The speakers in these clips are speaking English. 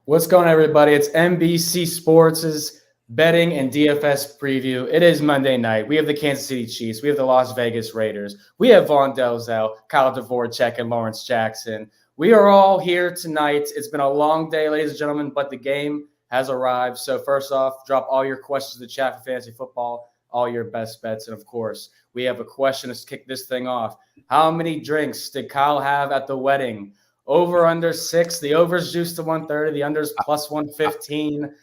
What's going on, everybody? It's NBC Sports' betting and DFS preview. It is Monday night. We have the Kansas City Chiefs. We have the Las Vegas Raiders. We have Vaughn Dalzell, Kyle Dvorchak, and Lawrence Jackson. We are all here tonight. It's been a long day, ladies and gentlemen, but the game has arrived. So first off, drop all your questions in the chat for fantasy football, all your best bets. And, of course, we have a question to kick this thing off. How many drinks did Kyle have at the wedding? Over under 6. The over's juiced to 130. The under's plus 115.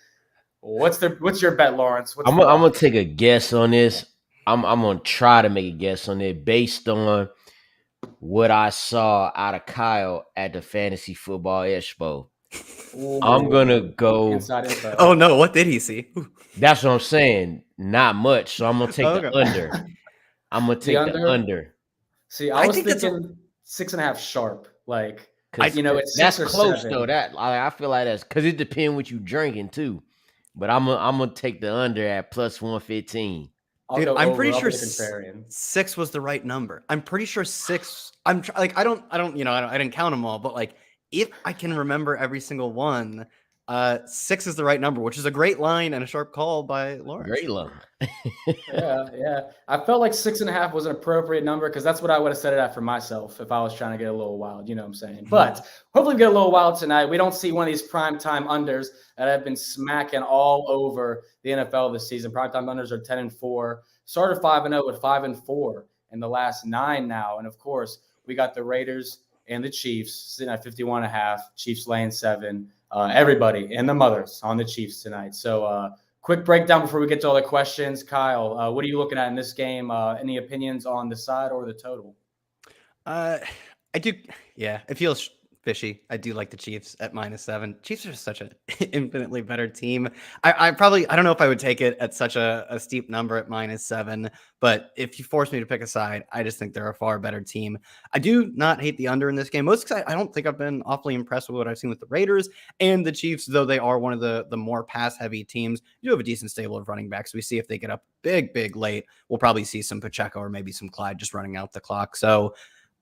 What's your bet, Lawrence? I'm gonna take a guess on this. I'm gonna try to make a guess on it based on what I saw out of Kyle at the Fantasy Football Expo. Ooh, I'm gonna go. Inside info. Oh no, what did he see? That's what I'm saying. Not much. So I'm gonna take the Okay. under. I'm gonna take the under. See, I was think that's thinking 6.5 sharp. Like, 'Cause it's that's 6 or close 7. though. That I feel like that's because it depends what you drinking too. But I'm gonna take the under at plus 115. Dude, I'm pretty sure contrarian. 6 was the right number. I'm pretty sure 6. I didn't count them all, but like if I can remember every single one, 6 is the right number, which is a great line and a sharp call by Lawrence. Great luck. Yeah. I felt like 6.5 was an appropriate number because that's what I would have set it at for myself if I was trying to get a little wild. You know what I'm saying? But hopefully we get a little wild tonight. We don't see one of these primetime unders that have been smacking all over the NFL this season. Primetime unders are 10-4. Started 5-0 with 5-4 in the last 9 now. And of course, we got the Raiders and the Chiefs sitting at 51.5. Chiefs laying 7. Everybody and the mothers on the Chiefs tonight. So quick breakdown before we get to all the questions. Kyle, what are you looking at in this game? Any opinions on the side or the total? I do. Yeah, it feels fishy. I do like the Chiefs at -7. Chiefs are such an infinitely better team. I don't know if I would take it at such a steep number at -7, but if you force me to pick a side, I just think they're a far better team. I do not hate the under in this game. Most I don't think I've been awfully impressed with what I've seen with the Raiders and the Chiefs, though they are one of the more pass-heavy teams. You do have a decent stable of running backs. We see if they get up big late, we'll probably see some Pacheco or maybe some Clyde just running out the clock. So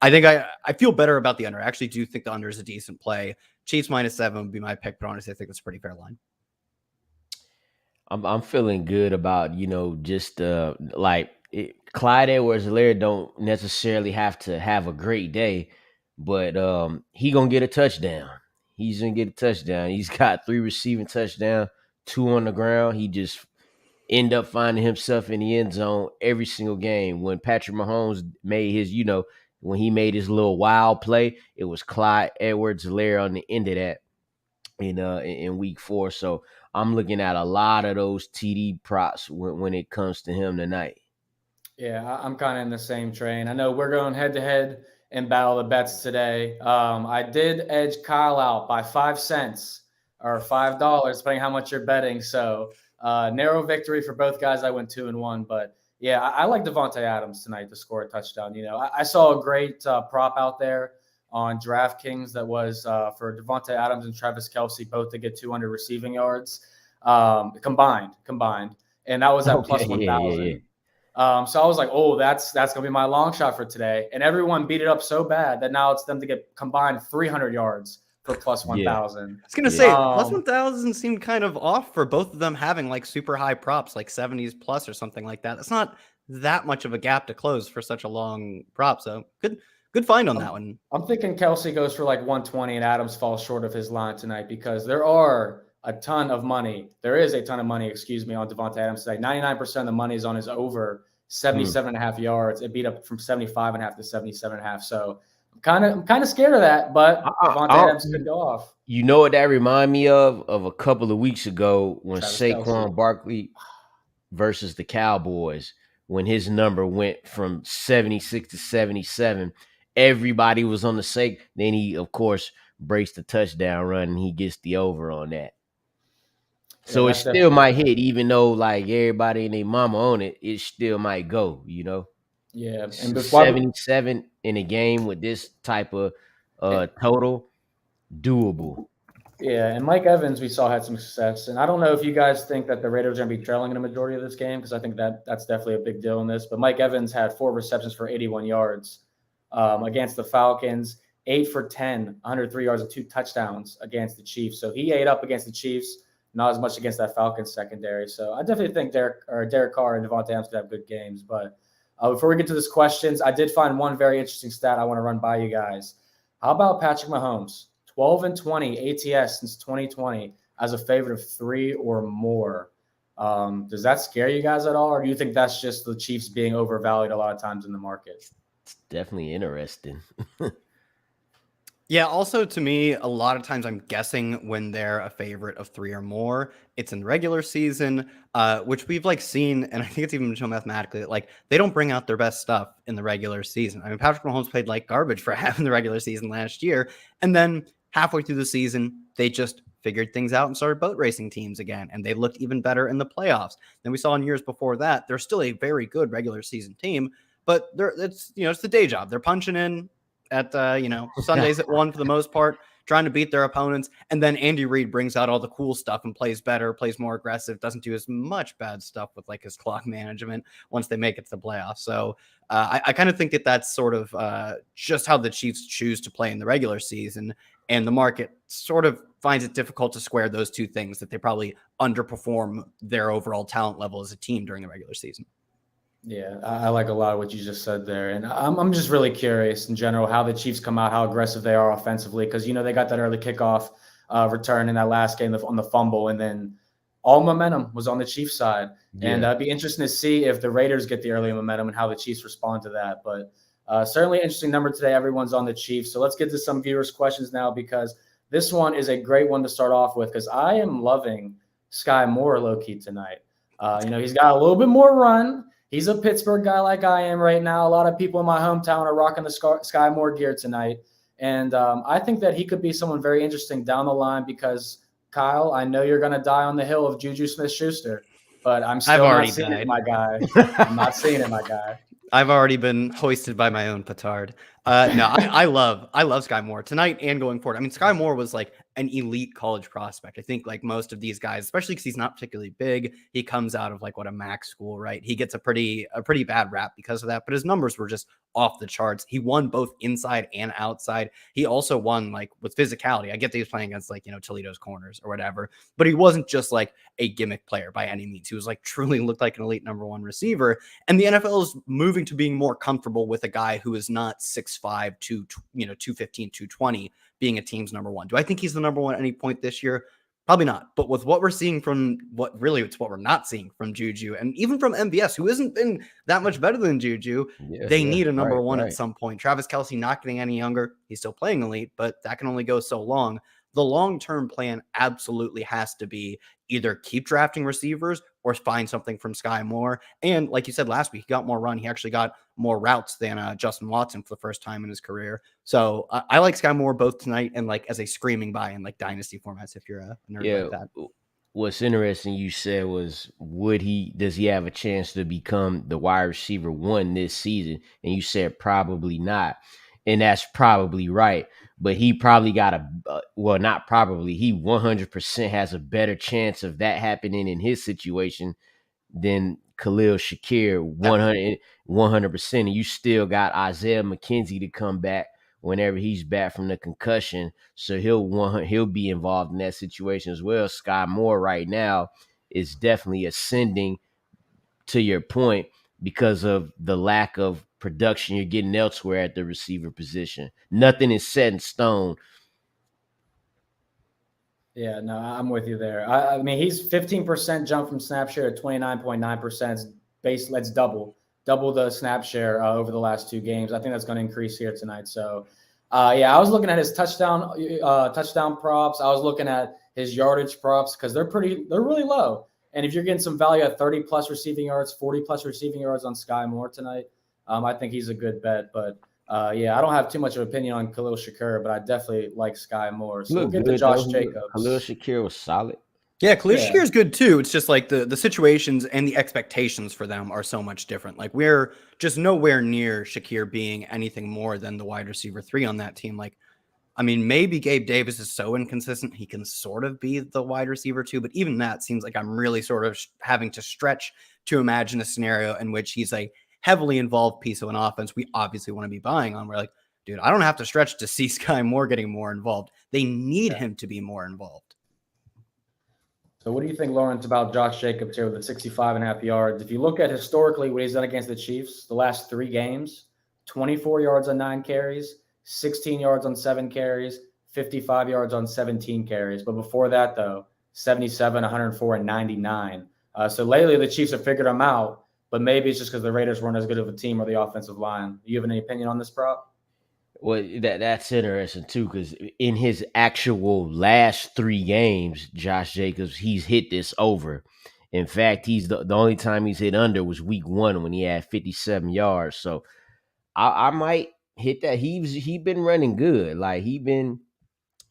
I think I feel better about the under. I actually do think the under is a decent play. Chiefs -7 would be my pick, but honestly, I think that's a pretty fair line. I'm feeling good about, just Clyde Edwards-Helaire don't necessarily have to have a great day, but he gonna get a touchdown. He's gonna get a touchdown. He's got 3 receiving touchdowns, 2 on the ground. He just end up finding himself in the end zone every single game. When Patrick Mahomes made his, when he made his little wild play, it was Clyde Edwards-Helaire on the end of that in week 4. So I'm looking at a lot of those TD props when it comes to him tonight. Yeah, I'm kind of in the same train. I know we're going head-to-head in Battle of the Bets today. I did edge Kyle out by 5 cents or $5, depending how much you're betting. So narrow victory for both guys. I went 2-1, but yeah, I like Devontae Adams tonight to score a touchdown. I saw a great prop out there on DraftKings that was for Devontae Adams and Travis Kelce both to get 200 receiving yards combined. And that was at plus 1,000. So I was like, oh, that's going to be my long shot for today. And everyone beat it up so bad that now it's them to get combined 300 yards for plus 1,000. I was going to say, plus 1,000 seemed kind of off for both of them having like super high props, like 70s plus or something like that. That's not that much of a gap to close for such a long prop. So good find on that one. I'm thinking Kelce goes for like 120 and Adams falls short of his line tonight because there is a ton of money, on Devontae Adams today. 99% of the money is on his over 77.5 yards. It beat up from 75.5 to 77.5. So I'm kind of scared of that, but Devontae Adams could go off. You know what that remind me of a couple of weeks ago when Saquon Barkley versus the Cowboys, when his number went from 76 to 77. Everybody was on the sake. Then he, of course, breaks the touchdown run and he gets the over on that. So it still might hit, even though like everybody and their mama on it, it still might go, Yeah. And 77 in a game with this type of total, doable. Yeah, and Mike Evans we saw had some success. And I don't know if you guys think that the Raiders are going to be trailing in the majority of this game because I think that's definitely a big deal in this. But Mike Evans had 4 receptions for 81 yards against the Falcons. 8 for 10, 103 yards and 2 touchdowns against the Chiefs. So he ate up against the Chiefs, not as much against that Falcons secondary. So I definitely think Derek Carr and Vaughn Dalzell could have good games. But before we get to this questions, I did find one very interesting stat I want to run by you guys. How about Patrick Mahomes? 12-20 ATS since 2020 as a favorite of 3 or more. Does that scare you guys at all, or do you think that's just the Chiefs being overvalued a lot of times in the market? It's definitely interesting. Yeah, also to me, a lot of times I'm guessing when they're a favorite of 3 or more, it's in the regular season, which we've like seen, and I think it's even shown mathematically that like they don't bring out their best stuff in the regular season. I mean, Patrick Mahomes played like garbage for half in the regular season last year, and then halfway through the season, they just figured things out and started boat racing teams again, and they looked even better in the playoffs than we saw in years before that. They're still a very good regular season team, but it's the day job. They're punching in at Sundays at 1 for the most part, trying to beat their opponents, and then Andy Reid brings out all the cool stuff and plays better, plays more aggressive, doesn't do as much bad stuff with like his clock management once they make it to the playoffs. So I kind of think that that's sort of just how the Chiefs choose to play in the regular season, and the market sort of finds it difficult to square those two things, that they probably underperform their overall talent level as a team during the regular season. Yeah, I like a lot of what you just said there. And I'm just really curious in general how the Chiefs come out, how aggressive they are offensively, because, they got that early kickoff return in that last game on the fumble, and then all momentum was on the Chiefs side. Yeah. And it'd be interesting to see if the Raiders get the early momentum and how the Chiefs respond to that. But certainly interesting number today. Everyone's on the Chiefs. So let's get to some viewers' questions now, because this one is a great one to start off with, because I am loving Sky Moore low-key tonight. He's got a little bit more run. He's a Pittsburgh guy like I am right now. A lot of people in my hometown are rocking the Sky Moore gear tonight. And I think that he could be someone very interesting down the line, because, Kyle, I know you're going to die on the hill of Juju Smith-Schuster, but I'm still not seeing it, my guy. I'm not seeing it, my guy. I've already been hoisted by my own petard. I love Sky Moore tonight and going forward. I mean, Sky Moore was like an elite college prospect. I think like most of these guys, especially because he's not particularly big, he comes out of like a MAC school, right? He gets a pretty bad rap because of that, but his numbers were just off the charts. He won both inside and outside. He also won like with physicality. I get that he's playing against Toledo's corners or whatever, but he wasn't just like a gimmick player by any means. He was like truly looked like an elite number 1 receiver. And the NFL is moving to being more comfortable with a guy who is not 6'5", 215, 220 being a team's number 1. Do I think he's the number 1 at any point this year? Probably not. But with what we're seeing from what we're not seeing from Juju, and even from MVS, who hasn't been that much better than Juju, they need a number 1 at some point. Travis Kelce not getting any younger. He's still playing elite, but that can only go so long. The long-term plan absolutely has to be either keep drafting receivers or find something from Sky Moore. And like you said last week, he got more run. He actually got more routes than Justin Watson for the first time in his career. So I like Sky Moore both tonight and like as a screaming buy in like dynasty formats if you're a nerd like that. What's interesting you said was, does he have a chance to become the wide receiver 1 this season? And you said probably not. And that's probably right. But he probably got not probably, he 100% has a better chance of that happening in his situation than Khalil Shakir, 100%. And you still got Isaiah McKenzie to come back whenever he's back from the concussion. So he'll be involved in that situation as well. Sky Moore right now is definitely ascending, to your point, because of the lack of production you're getting elsewhere at the receiver position. Nothing is set in stone. Yeah, no, I'm with you there. I mean, he's 15% jump from snap share to 29.9%. Let's double the snap share over the last 2 games. I think that's going to increase here tonight. So, I was looking at his touchdown props. I was looking at his yardage props, because they're really low. And if you're getting some value at 30+ receiving yards, 40+ receiving yards on Sky Moore tonight, I think he's a good bet. But I don't have too much of an opinion on Khalil Shakir, but I definitely like Sky Moore. So we'll get to Josh Jacobs. Khalil Shakir was solid. Yeah, Khalil Shakir is good too. It's just like the situations and the expectations for them are so much different. Like we're just nowhere near Shakir being anything more than the wide receiver 3 on that team. Like, I mean, maybe Gabe Davis is so inconsistent he can sort of be the wide receiver 2, but even that seems like I'm really sort of having to stretch to imagine a scenario in which he's a heavily involved piece of an offense we obviously want to be buying on, where like dude, I don't have to stretch to see Sky Moore getting more involved. They need him to be more involved. So what do you think, Lawrence, about Josh Jacobs here with the 65.5 yards? If you look at historically what he's done against the Chiefs, the last 3 games, 24 yards on 9 carries, 16 yards on 7 carries, 55 yards on 17 carries. But before that, though, 77, 104, and 99. So lately the Chiefs have figured him out, but maybe it's just because the Raiders weren't as good of a team or the offensive line. Do you have any opinion on this prop? Well, that's interesting too, because in his actual last 3 games, Josh Jacobs, he's hit this over. In fact, he's the only time he's hit under was week 1 when he had 57 yards. So I might hit that. He been running good. Like he been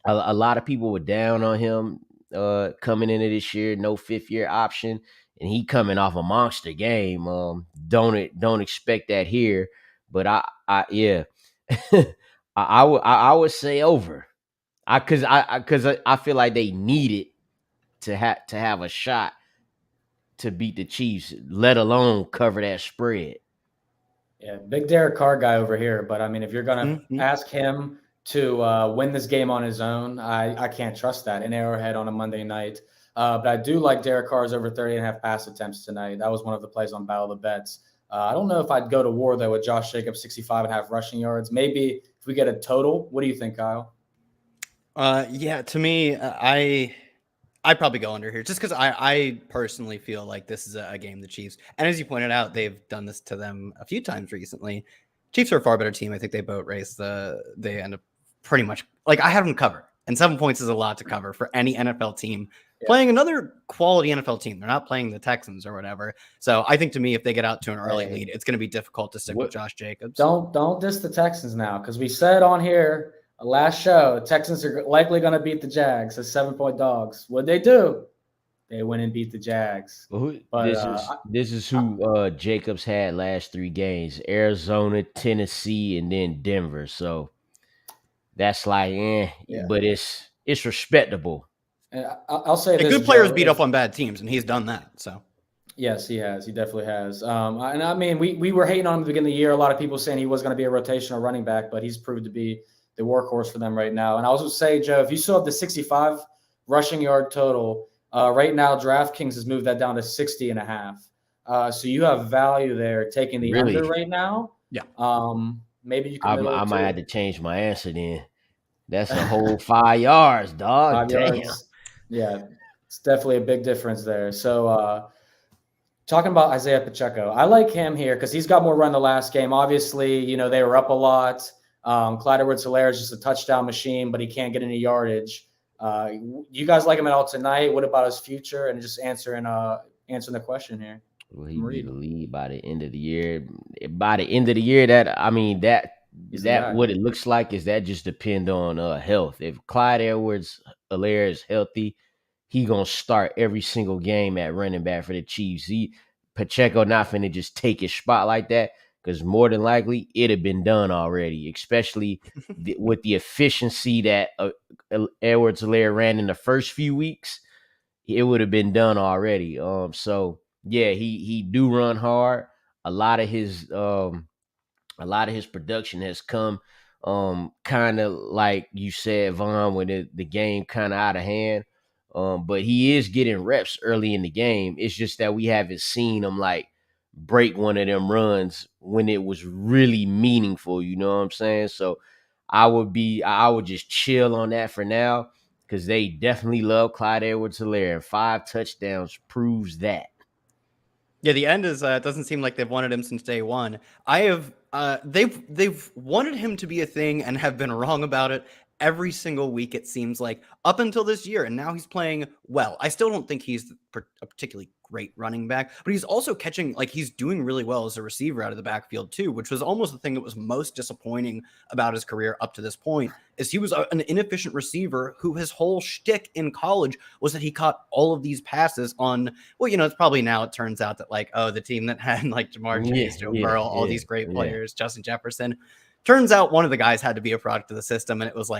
a lot of people were down on him coming into this year, no 5th-year option, and he coming off a monster game. Don't expect that here, but yeah. I would say over. Because I feel like they needed to have a shot to beat the Chiefs, let alone cover that spread. Yeah, big Derek Carr guy over here. But I mean, if you're gonna ask him to win this game on his own, I can't trust that in Arrowhead on a Monday night. But I do like Derek Carr's over 30.5 pass attempts tonight. That was one of the plays on Battle of the Bets. I don't know if I'd go to war though with Josh Jacobs 65.5 rushing yards. Maybe if we get a total. What do you think, Kyle? Yeah, to me, I'd probably go under here just because I personally feel like this is a game the Chiefs, and as you pointed out, they've done this to them a few times recently. Chiefs are a far better team. I think they boat race. They end up pretty much like I have them covered, and 7 points is a lot to cover for any NFL team. Yeah. Playing another quality NFL team. They're not playing the Texans or whatever. So I think to me, if they get out to an early lead, it's going to be difficult to stick with Josh Jacobs. Don't diss the Texans now, because we said on here last show, Texans are likely going to beat the Jags as 7-point dogs. What'd they do? They went and beat the Jags. But this is who Jacobs had last 3 games: Arizona, Tennessee, and then Denver. So that's like, but it's respectable. I'll say this: good players beat up on bad teams, and he's done that. So yes, he has. He definitely has. And I mean, we were hating on him at the beginning of the year. A lot of people saying he was going to be a rotational running back, but he's proved to be the workhorse for them right now. And I also say, Joe, if you still have the 65 rushing yard total, right now DraftKings has moved that down to 60.5. So you have value there taking the under right now. Yeah. Maybe you can. I might have to change my answer then. That's a whole 5 yards, dog. 5 yards. Yeah, it's definitely a big difference there. So talking about Isaiah Pacheco, I like him here because he's got more run the last game. Obviously, they were up a lot. Clyde Edwards-Helaire is just a touchdown machine, but he can't get any yardage. You guys like him at all tonight? What about his future? And just answering the question here. Will he be the lead by the end of the year? By the end of the year, that what it looks like is that just depend on health. If Clyde Edwards-Helaire is healthy, he gonna start every single game at running back for the Chiefs. Pacheco not finna just take his spot like that, because more than likely it'd have been done already, especially with the efficiency that Edwards-Helaire ran in the first few weeks. It would have been done already. So yeah, he do run hard. A lot of his production has come kind of like you said, Vaughn, when the game kind of out of hand. But he is getting reps early in the game. It's just that we haven't seen him like break one of them runs when it was really meaningful. You know what I'm saying? So I would just chill on that for now, because they definitely love Clyde Edwards-Helaire, and 5 touchdowns proves that. Yeah, the end is it doesn't seem like they've wanted him since day one. They've wanted him to be a thing and have been wrong about it every single week, it seems like, up until this year, and now he's playing well. I still don't think he's a particularly great running back, but he's also catching, like, he's doing really well as a receiver out of the backfield too, which was almost the thing that was most disappointing about his career up to this point, is he was an inefficient receiver who his whole shtick in college was that he caught all of these passes on, well, it's probably now it turns out that the team that had like Jamar Chase, Joe Burrow, all these great players, Justin Jefferson. Turns out one of the guys had to be a product of the system, and it was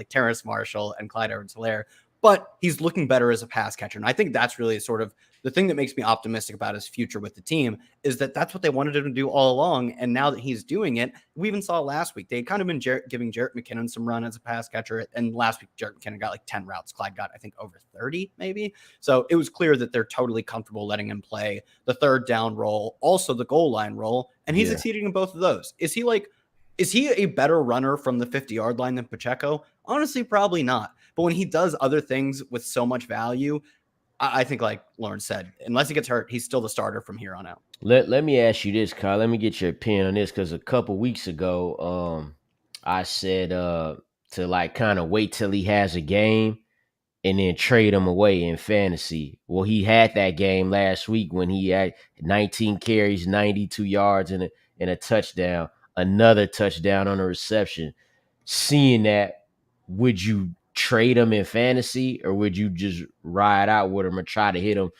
Terrace Marshall and Clyde Edwards-Helaire. but he's looking better as a pass catcher. And I think that's really sort of the thing that makes me optimistic about his future with the team, is that that's what they wanted him to do all along. And now that he's doing it, we even saw last week, they had kind of been giving Jarrett McKinnon some run as a pass catcher. And last week, Jarrett McKinnon got like 10 routes. Clyde got, I think, over 30 maybe. So it was clear that they're totally comfortable letting him play the third down role, also the goal line role. And he's exceeding in both of those. Is he a better runner from the 50-yard line than Pacheco? Honestly, probably not. But when he does other things with so much value, I think, like Lauren said, unless he gets hurt, he's still the starter from here on out. Let me ask you this, Kyle. Let me get your opinion on this, because a couple weeks ago, I said to like kind of wait till he has a game and then trade him away in fantasy. Well, he had that game last week when he had 19 carries, 92 yards, and a touchdown, another touchdown on a reception. Seeing that, would you trade him in fantasy, or would you just ride out with him and try to hit him,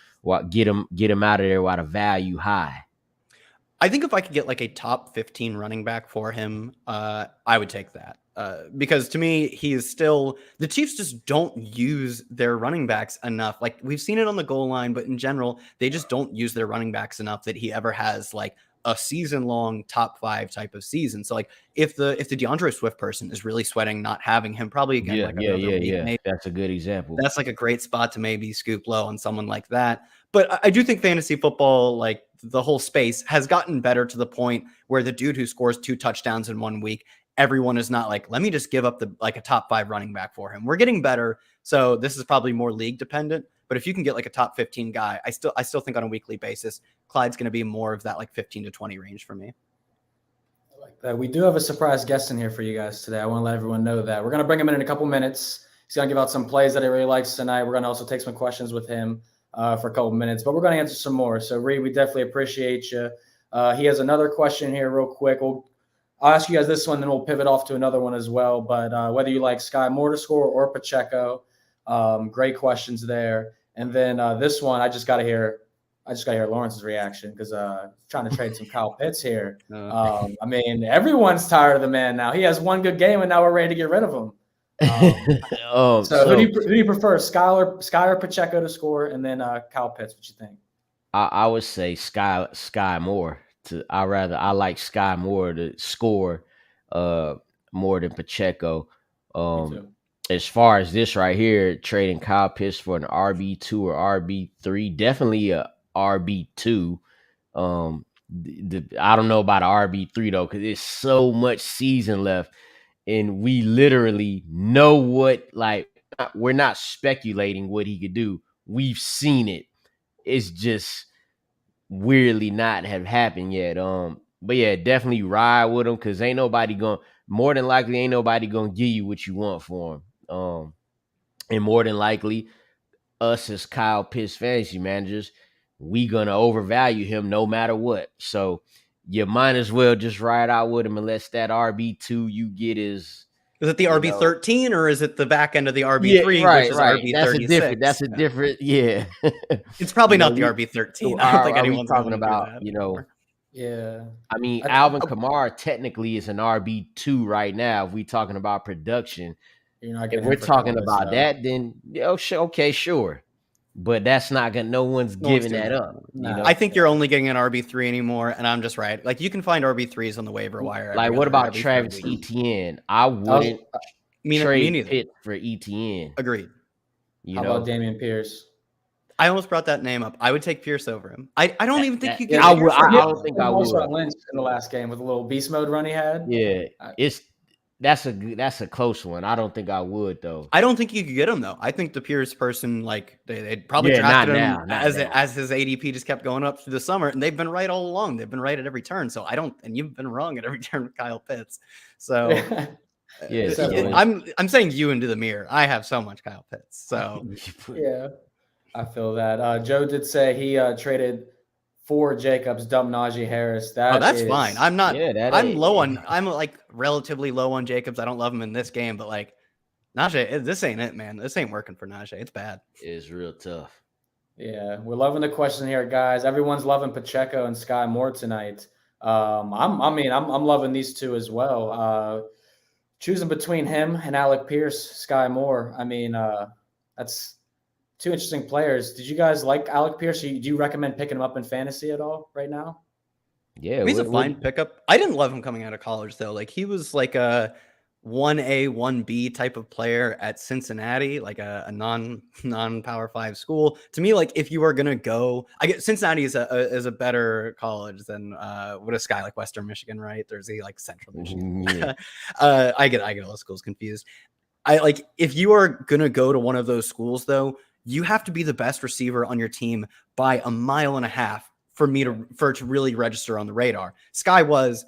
get him out of there while the value high? I think if I could get like a top 15 running back for him, I would take that. Because to me, he is still, the Chiefs just don't use their running backs enough. Like, we've seen it on the goal line, but in general, they just don't use their running backs enough that he ever has like a season-long top 5 type of season. So like if the DeAndre Swift person is really sweating not having him, probably again maybe, that's a good example. That's like a great spot to maybe scoop low on someone like that. But I do think fantasy football, like the whole space, has gotten better to the point where the dude who scores 2 touchdowns in 1 week, everyone is not like, let me just give up a top 5 running back for him. We're getting better. So this is probably more league dependent. But if you can get like a top 15 guy, I still think on a weekly basis, Clyde's going to be more of that like 15 to 20 range for me. I like that. We do have a surprise guest in here for you guys today. I want to let everyone know that. We're going to bring him in a couple minutes. He's going to give out some plays that he really likes tonight. We're going to also take some questions with him for a couple minutes, but we're going to answer some more. So, Reed, we definitely appreciate you. He has another question here real quick. I'll ask you guys this one, then we'll pivot off to another one as well. But whether you like Sky Moore to score or Pacheco, great questions there. And then this one, I just got to hear Lawrence's reaction, because trying to trade some Kyle Pitts here. I mean, everyone's tired of the man now. He has one good game, and now we're ready to get rid of him. So who do you prefer, Sky or Pacheco to score, and then Kyle Pitts? What you think? I would say Sky Moore. I like Sky Moore to score more than Pacheco. As far as this right here, trading Kyle Pitts for an RB2 or RB3, definitely a RB2. I don't know about an RB3 though, because there's so much season left, and we literally know what, like, we're not speculating what he could do. We've seen it. It's just weirdly not have happened yet. But yeah, definitely ride with him, because more than likely ain't nobody gonna give you what you want for him. And more than likely, us as Kyle Pitts fantasy managers, we gonna overvalue him no matter what. So you might as well just ride out with him, unless that RB2 you get is it the RB13 or is it the back end of the RB3? Yeah, right. RB36? That's a different. Yeah. It's probably not the RB13. I don't think anyone's talking about. Yeah. I mean, Alvin Kamara technically is an RB2 right now. If we're talking about production, if we're talking about that, then okay, sure. But that's not gonna. No one's giving that up. No. I think you're only getting an RB3 anymore, and I'm just right. Like, you can find RB3s on the waiver wire. Like, what about Travis Etienne? I wouldn't trade Pitt for Etienne. Agreed. How about Damian Pierce? I almost brought that name up. I would take Pierce over him. I don't even think you can. I don't think I would. Lynch in the last game with a little beast mode run he had. Yeah, that's a close one. I don't think I would though. I don't think you could get him though. I think the Pierce person, like, they'd probably drafted him as his ADP just kept going up through the summer, and they've been right all along. They've been right at every turn. So and you've been wrong at every turn with Kyle Pitts. So I'm saying you into the mirror. I have so much Kyle Pitts. So yeah, I feel that. Joe did say he traded for Jacobs, dump Najee Harris. That's fine. I'm not. Yeah, I'm like relatively low on Jacobs. I don't love him in this game, but like Najee, this ain't it, man. This ain't working for Najee. It's bad. It's real tough. Yeah, we're loving the question here, guys. Everyone's loving Pacheco and Sky Moore tonight. I'm loving these two as well. Choosing between him and Alec Pierce, Sky Moore. I mean, That's two interesting players. Did you guys like Alec Pierce? Do you recommend picking him up in fantasy at all right now? Yeah, He's a fine pickup. I didn't love him coming out of college though. Like he was like a 1A, 1B type of player at Cincinnati, like a non-Power 5 school. To me, like if you are gonna go, I get Cincinnati is a better college than what a guy like Western Michigan, right? There's a like Central Michigan. Yeah. I get all the schools confused. I like if you are gonna go to one of those schools though, you have to be the best receiver on your team by 1.5 miles for it to really register on the radar. Sky was,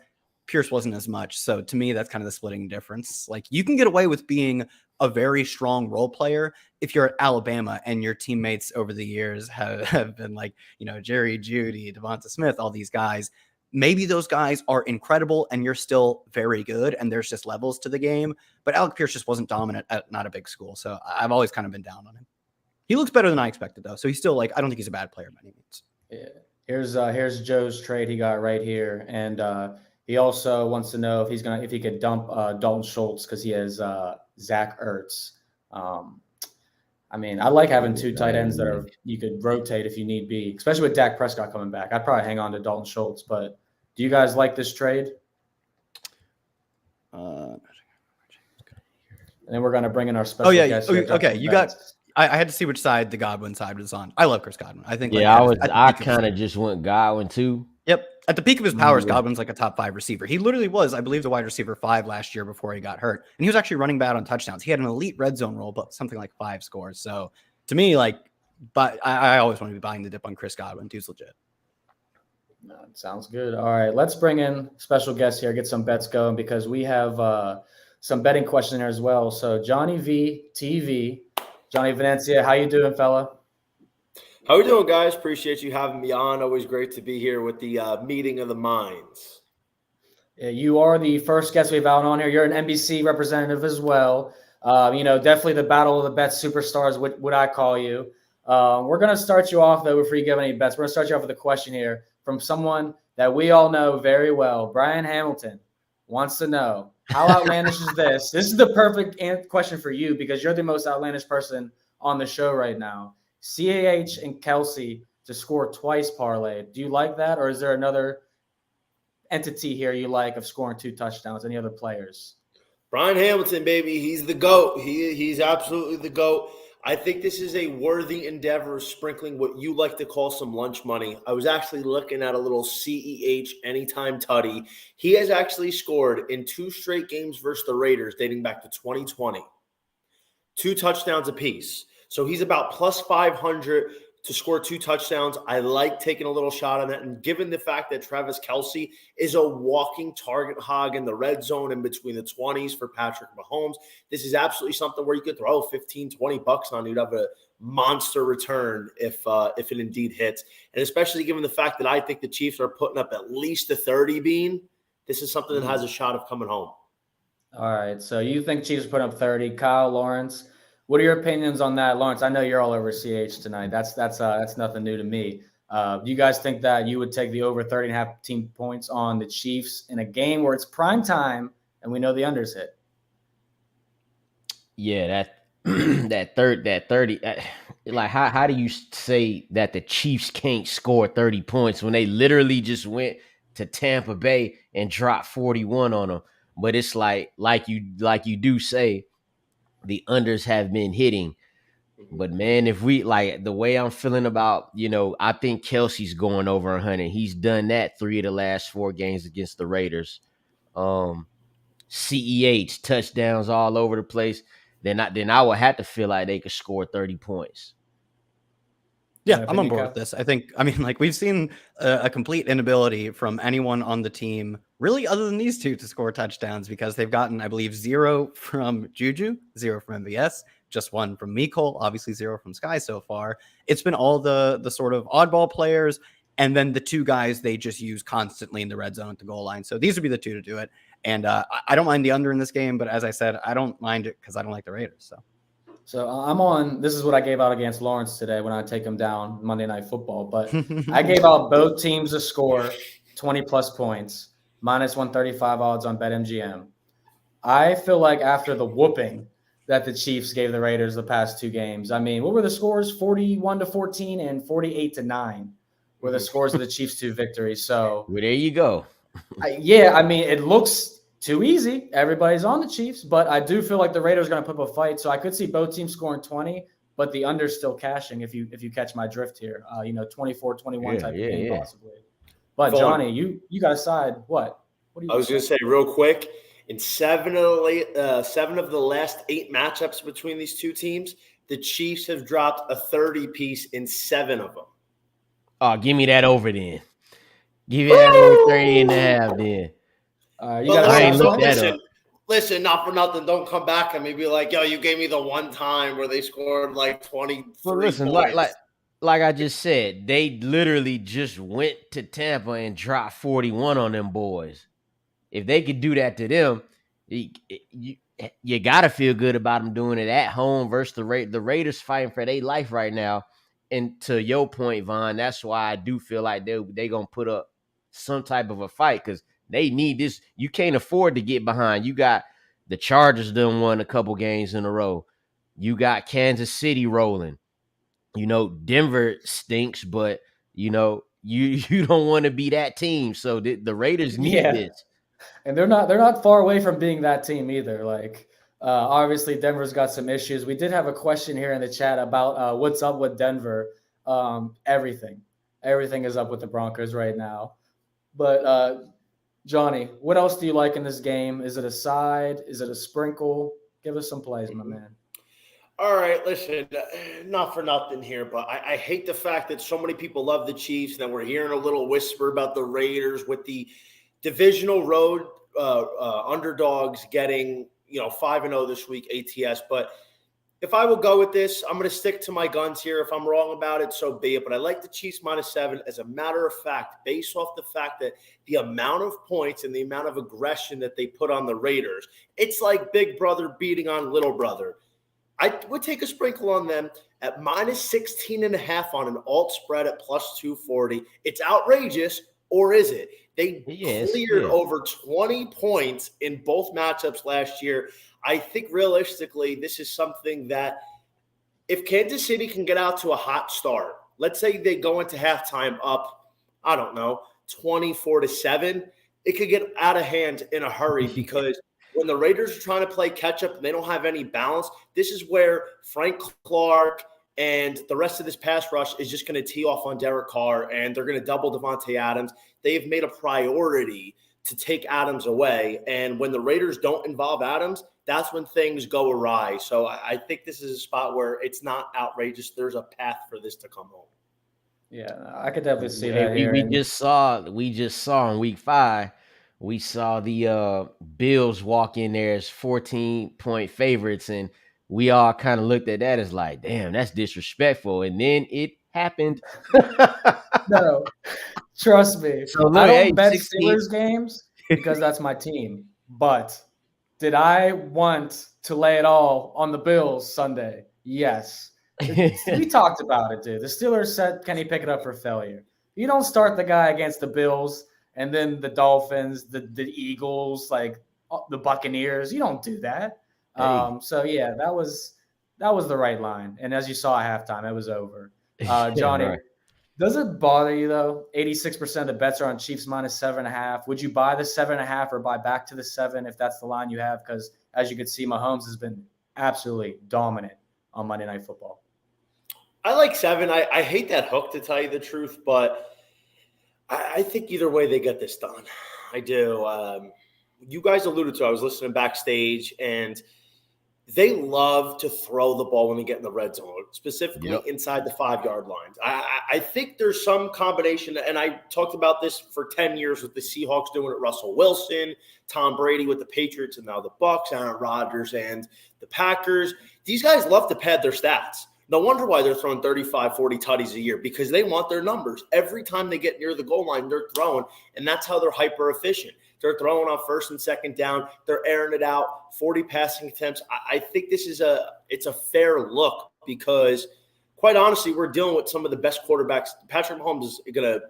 Pierce wasn't as much. So to me, that's kind of the splitting difference. Like you can get away with being a very strong role player if you're at Alabama and your teammates over the years have been like, Jerry Jeudy, Devonta Smith, all these guys. Maybe those guys are incredible and you're still very good and there's just levels to the game. But Alec Pierce just wasn't dominant at not a big school. So I've always kind of been down on him. He looks better than I expected though. So he's still like, I don't think he's a bad player by any means. Yeah. Here's Joe's trade he got right here. And he also wants to know if he could dump Dalton Schultz because he has Zach Ertz. I mean, I like having two tight ends that you could rotate if you need be, especially with Dak Prescott coming back. I'd probably hang on to Dalton Schultz, but do you guys like this trade? And then we're going to bring in our special guest. Okay. I had to see which side the Godwin side was on. I love Chris Godwin. I think. Yeah, I kind of just went Godwin too. Yep. At the peak of his powers, Godwin's like a top 5 receiver. He literally was, I believe, the wide receiver 5 last year before he got hurt. And he was actually running bad on touchdowns. He had an elite red zone role, but something like 5 scores. So to me, but I always want to be buying the dip on Chris Godwin. Dude's legit. No, it sounds good. All right, let's bring in special guests here, get some bets going because we have some betting question here as well. So Johnny V TV, Johnny Venencia, how you doing, fella? How we doing, guys? Appreciate you having me on. Always great to be here with the meeting of the minds. Yeah, you are the first guest we've out on here. You're an NBC representative as well. Definitely the battle of the bets superstars, would I call you. We're going to start you off, though, before you give any bets. We're going to start you off with a question here from someone that we all know very well. Brian Hamilton wants to know, how outlandish is this? This is the perfect question for you because you're the most outlandish person on the show right now. CAH and Kelsey to score twice parlay. Do you like that, or is there another entity here you like of scoring 2 touchdowns? Any other players? Brian Hamilton, baby, he's the GOAT. He's absolutely the GOAT. I think this is a worthy endeavor of sprinkling what you like to call some lunch money. I was actually looking at a little CEH anytime tutty. He has actually scored in 2 straight games versus the Raiders dating back to 2020. 2 touchdowns apiece. So he's about plus 500 to score 2 touchdowns. I like taking a little shot on that. And given the fact that Travis Kelce is a walking target hog in the red zone in between the 20s for Patrick Mahomes, this is absolutely something where you could throw 15, 20 bucks on. You'd have a monster return if it indeed hits. And especially given the fact that I think the Chiefs are putting up at least a 30 bean, this is something that has a shot of coming home. All right. So you think Chiefs put up 30. Kyle, Lawrence, what are your opinions on that? Lawrence, I know you're all over CH tonight. That's nothing new to me. Do you guys think that you would take the over 30.5 team points on the Chiefs in a game where it's prime time and we know the unders hit? Yeah, that 30. Like, how do you say that the Chiefs can't score 30 points when they literally just went to Tampa Bay and dropped 41 on them? But it's like you do say, the unders have been hitting. But man, if we like the way I'm feeling about, I think Kelsey's going over 100. He's done that 3 of the last 4 games against the Raiders. CEH touchdowns all over the place. Then I would have to feel like they could score 30 points. Yeah, I'm on board with this. We've seen a complete inability from anyone on the team, really, other than these 2, to score touchdowns because they've gotten, I believe, 0 from Juju, 0 from MVS, just 1 from Mecole, obviously 0 from Sky so far. It's been all the sort of oddball players, and then the 2 guys they just use constantly in the red zone at the goal line. So these would be the 2 to do it. And I don't mind the under in this game, but as I said, I don't mind it because I don't like the Raiders. So I'm on, this is what I gave out against Lawrence today when I take him down Monday Night Football. But I gave out both teams to score 20-plus points, minus 135 odds on BetMGM. I feel like after the whooping that the Chiefs gave the Raiders the past 2 games. I mean, what were the scores? 41-14 and 48-9 were the scores of the Chiefs' 2 victories. So, Well, there you go. I mean, it looks too easy. Everybody's on the Chiefs, but I do feel like the Raiders are going to put up a fight. So I could see both teams scoring 20, but the under's still cashing if you catch my drift here. 24-21 type of game possibly. But Vaughn, Johnny, you got to decide what? What do you? I was going to say real quick, in 7 of the last 8 matchups between these 2 teams, the Chiefs have dropped a 30 piece in 7 of them. Oh, give me that over then. Give me that over 30.5 then. You got listen, not for nothing. Don't come back and be like, yo, you gave me the one time where they scored like 23 Well, listen, points. like I just said, they literally just went to Tampa and dropped 41 on them boys. If they could do that to them, you got to feel good about them doing it at home versus the Raiders fighting for their life right now. And to your point, Vaughn, that's why I do feel like they're going to put up some type of a fight because they need this. You can't afford to get behind. You got the Chargers done won a couple games in a row. You got Kansas City rolling. Denver stinks, but, you don't want to be that team. So the Raiders need this. And they're not far away from being that team either. Like, obviously, Denver's got some issues. We did have a question here in the chat about what's up with Denver. Everything is up with the Broncos right now. But Johnny, what else do you like in this game? Is it a side? Is it a sprinkle? Give us some plays, my man. All right, listen, not for nothing here, but I hate the fact that so many people love the Chiefs, and then we're hearing a little whisper about the Raiders with the divisional road underdogs getting 5-0 this week ATS. But if I will go with this, I'm going to stick to my guns here. If I'm wrong about it, so be it. But I like the Chiefs -7 as a matter of fact, based off the fact that the amount of points and the amount of aggression that they put on the Raiders, it's like big brother beating on little brother. I would take a sprinkle on them at -16.5 on an alt spread at +240. It's outrageous, or is it? They cleared over 20 points in both matchups last year. I think realistically, this is something that if Kansas City can get out to a hot start, let's say they go into halftime up, I don't know, 24-7, it could get out of hand in a hurry because when the Raiders are trying to play catch up and they don't have any balance, this is where Frank Clark and the rest of this pass rush is just going to tee off on Derek Carr, and they're going to double Devontae Adams. They have made a priority to take Adams away, and when the Raiders don't involve Adams, that's when things go awry. So I think this is a spot where it's not outrageous. There's a path for this to come home. Yeah, I could definitely see that here. We just saw in week 5, we saw the Bills walk in there as 14-point favorites, and we all kind of looked at that as like, damn, that's disrespectful. And then it happened. No, trust me. So I don't bet Steelers games because that's my team. But did I want to lay it all on the Bills Sunday? Yes. We talked about it, dude. The Steelers said, can he pick it up for failure? You don't start the guy against the Bills and then the Dolphins, the Eagles, like the Buccaneers. You don't do that. So yeah, that was the right line. And as you saw at halftime, it was over. Johnny, right. Does it bother you though? 86% of the bets are on Chiefs -7.5. Would you buy the 7.5 or buy back to the 7 if that's the line you have? Because as you can see, Mahomes has been absolutely dominant on Monday Night Football. I like 7. I hate that hook, to tell you the truth, but I think either way they get this done. I do. You guys alluded to, I was listening backstage, and they love to throw the ball when they get in the red zone, specifically inside the 5-yard lines. I think there's some combination, and I talked about this for 10 years with the Seahawks doing it, Russell Wilson, Tom Brady with the Patriots, and now the Bucs, Aaron Rodgers, and the Packers. These guys love to pad their stats. No wonder why they're throwing 35, 40 tutties a year, because they want their numbers. Every time they get near the goal line, they're throwing, and that's how they're hyper efficient. They're throwing on 1st and 2nd down. They're airing it out, 40 passing attempts. I think this is it's a fair look because, quite honestly, we're dealing with some of the best quarterbacks. Patrick Mahomes is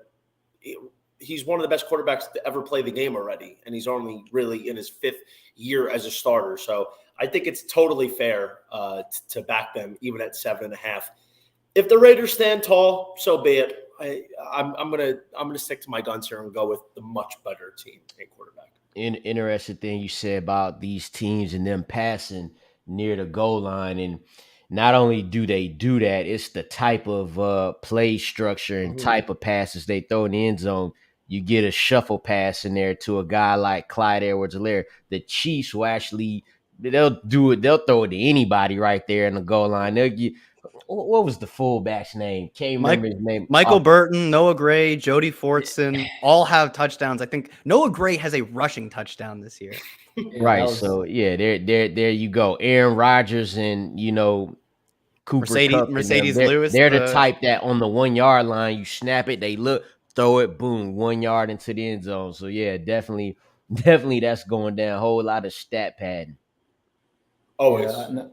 he's one of the best quarterbacks to ever play the game already, and he's only really in his 5th year as a starter. So I think it's totally fair to back them even at 7.5. If the Raiders stand tall, so be it. I'm gonna stick to my guns here and go with the much better team and quarterback. Interesting thing you said about these teams and them passing near the goal line, and not only do they do that, it's the type of play structure and type of passes they throw in the end zone. You get a shuffle pass in there to a guy like Clyde Edwards-Helaire. The Chiefs will actually they'll do it. They'll throw it to anybody right there in the goal line. They'll get, what was the fullback's name? Can't remember his name. Michael Burton, Noah Gray, Jody Fortson all have touchdowns. I think Noah Gray has a rushing touchdown this year. Right. So yeah, there you go. Aaron Rodgers and Cooper Kupp Mercedes Lewis. They're the type that on the 1 yard line, you snap it, they look, throw it, boom, 1 yard into the end zone. So yeah, definitely that's going down. A whole lot of stat padding. Always. Yeah,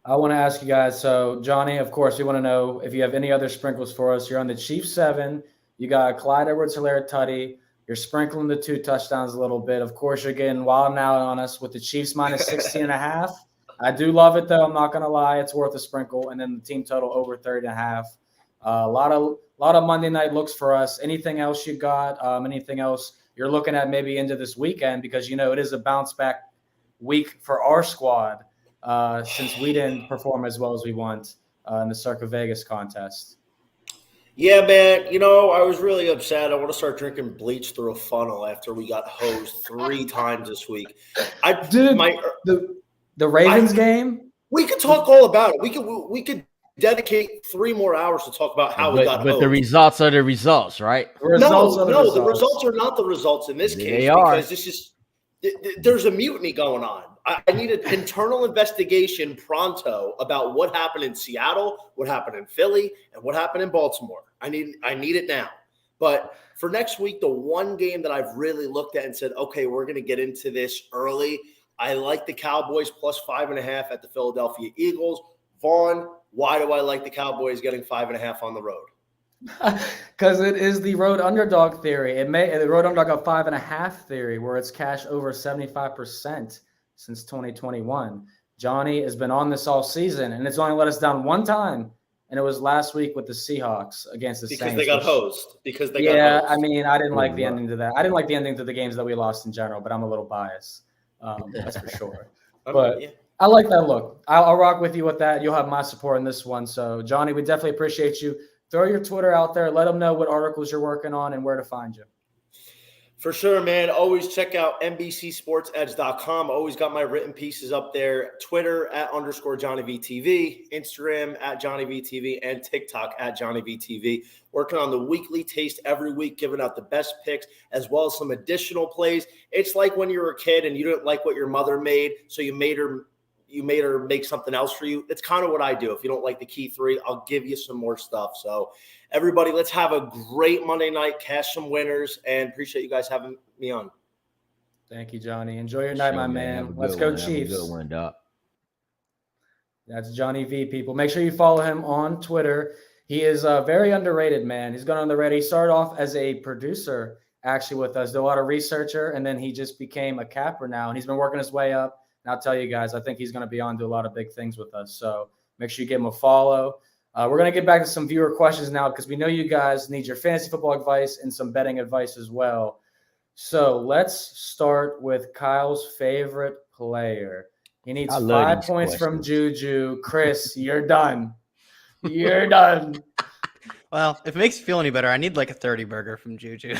I want to ask you guys. So Johnny, of course, we want to know if you have any other sprinkles for us. You're on the Chiefs 7. You got Clyde Edwards-Helaire tutty. You're sprinkling the 2 touchdowns a little bit. Of course, you're getting wild now on us with the Chiefs minus 16.5. I do love it though. I'm not gonna lie, it's worth a sprinkle. And then the team total over 30.5. A lot of Monday night looks for us. Anything else you got? Anything else you're looking at maybe into this weekend, because it is a bounce back week for our squad since we didn't perform as well as we want in the Circa Vegas contest. Yeah, man. I was really upset. I want to start drinking bleach through a funnel after we got hosed 3 times this week. The Ravens game? We could talk all about it. We could dedicate 3 more hours to talk about how we got hosed. But the results are the results, right? The results are not the results in this case because there's a mutiny going on. I need an internal investigation pronto about what happened in Seattle, what happened in Philly, and what happened in Baltimore. I need it now. But for next week, the one game that I've really looked at and said, okay, we're going to get into this early. I like the Cowboys plus 5.5 at the Philadelphia Eagles. Vaughn, why do I like the Cowboys getting 5.5 on the road? Because it is the road underdog theory. The road underdog 5.5 theory, where it's cash over 75% since 2021. Johnny has been on this all season, and it's only let us down one time, and it was last week with the Seahawks against the Saints. Because they got hosed. I mean, I didn't like the ending to that. I didn't like the ending to the games that we lost in general, but I'm a little biased. That's for sure. But I like that look. I'll rock with you with that. You'll have my support in this one. So, Johnny, we definitely appreciate you. Throw your Twitter out there. Let them know what articles you're working on and where to find you. For sure, man. Always check out NBCSportsEdge.com. Always got my written pieces up there. Twitter @JohnnyVTV, Instagram @JohnnyVTV, and TikTok @JohnnyVTV. Working on the weekly taste every week, giving out the best picks as well as some additional plays. It's like when you were a kid and you didn't like what your mother made, so you made her make something else for you. It's kind of what I do. If you don't like the key 3, I'll give you some more stuff. So everybody, let's have a great Monday night, cash some winners, and appreciate you guys having me on. Thank you, Johnny. Enjoy your night, my man. Let's go Chiefs. Have a good one, Doc. That's Johnny V, people. Make sure you follow him on Twitter. He is very underrated, man. He's gone on the Reddit. He started off as a producer, actually, with us, did a lot of researcher, and then he just became a capper now, and he's been working his way up. And I'll tell you guys, I think he's going to be on to a lot of big things with us. So make sure you give him a follow. We're going to get back to some viewer questions now because we know you guys need your fantasy football advice and some betting advice as well. So let's start with Kyle's favorite player. He needs 5 points from Juju. Chris, you're done. You're done. Well, if it makes you feel any better, I need like a 30 burger from Juju.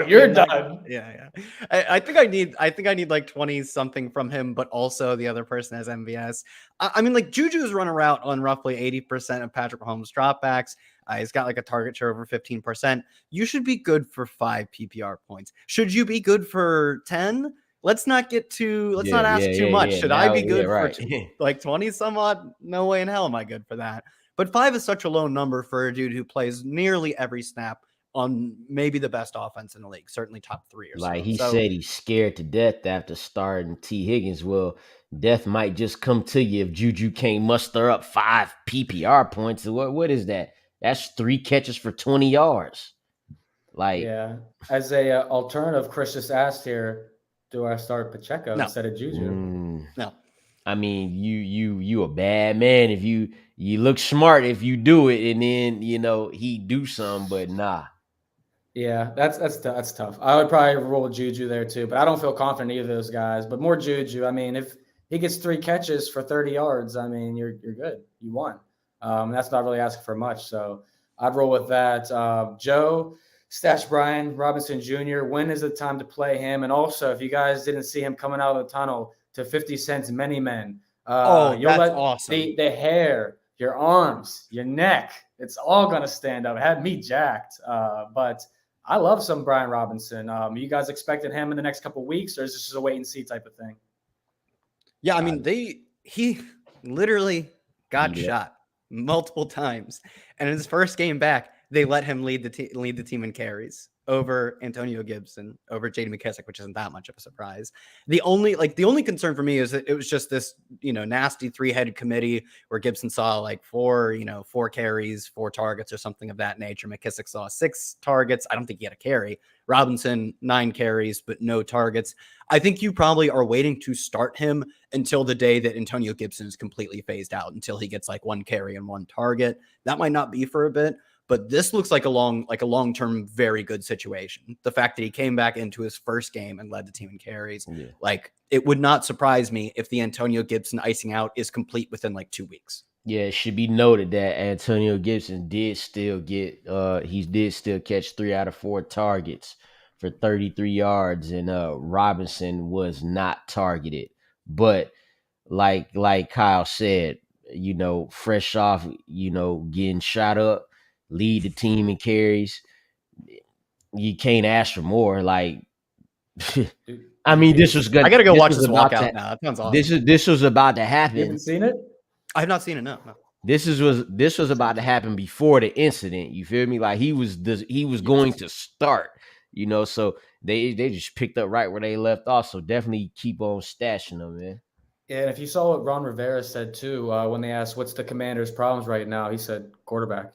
You're done. Yeah. I think I need like 20 something from him, but also the other person has MVS. I mean, like Juju's run a route on roughly 80% of Patrick Mahomes dropbacks. He's got like a target share over 15%. You should be good for 5 PPR points. Should you be good for 10? Let's not ask too much. Should I be good for like 20 some odd? No way in hell am I good for that. But 5 is such a low number for a dude who plays nearly every snap on maybe the best offense in the league, certainly top 3 or so. Like he said he's scared to death after starting T. Higgins. Well, death might just come to you if Juju can't muster up 5 PPR points. What is that? That's 3 catches for 20 yards. As a alternative, Chris just asked here, do I start Pacheco instead of Juju? No. I mean, you a bad man if you look smart if you do it, and then he do something, but nah. Yeah, that's tough. I would probably roll Juju there too, but I don't feel confident in either of those guys. But more Juju. I mean, if he gets 3 catches for 30 yards, I mean, you're good. You won. That's not really asking for much. So I'd roll with that. Joe, stash Brian Robinson Jr. When is the time to play him? And also, if you guys didn't see him coming out of the tunnel to 50 cents many men, you'll that's let awesome. the hair, your arms, your neck, it's all gonna stand up. It had me jacked. But I love some Brian Robinson. You guys expecting him in the next couple of weeks, or is this just a wait and see type of thing? Yeah, I mean, he literally got Yeah. shot multiple times, and in his first game back, they let him lead the team in carries over Antonio Gibson, over J.D. McKissic, which isn't that much of a surprise. The only concern for me is that it was just this, nasty 3-headed committee where Gibson saw like 4 carries, 4 targets or something of that nature. McKissic saw 6 targets. I don't think he had a carry. Robinson, 9 carries, but no targets. I think you probably are waiting to start him until the day that Antonio Gibson is completely phased out, until he gets like 1 carry and 1 target. That might not be for a bit. But this looks like a long-term, very good situation. The fact that he came back into his first game and led the team in carries, like it would not surprise me if the Antonio Gibson icing out is complete within like 2 weeks. Yeah, it should be noted that Antonio Gibson did still catch 3 out of 4 targets for 33 yards, and Robinson was not targeted. But like Kyle said, fresh off, getting shot up, lead the team in carries. You can't ask for more. Like, I mean, this was good. I gotta go watch this walkout now. That sounds awesome. This was about to happen. You haven't seen it? I have not seen it. No. This was about to happen before the incident. You feel me? Like he was going to start. So they just picked up right where they left off. So definitely keep on stashing them, man. Yeah, and if you saw what Ron Rivera said too, when they asked what's the Commander's problems right now, he said quarterback.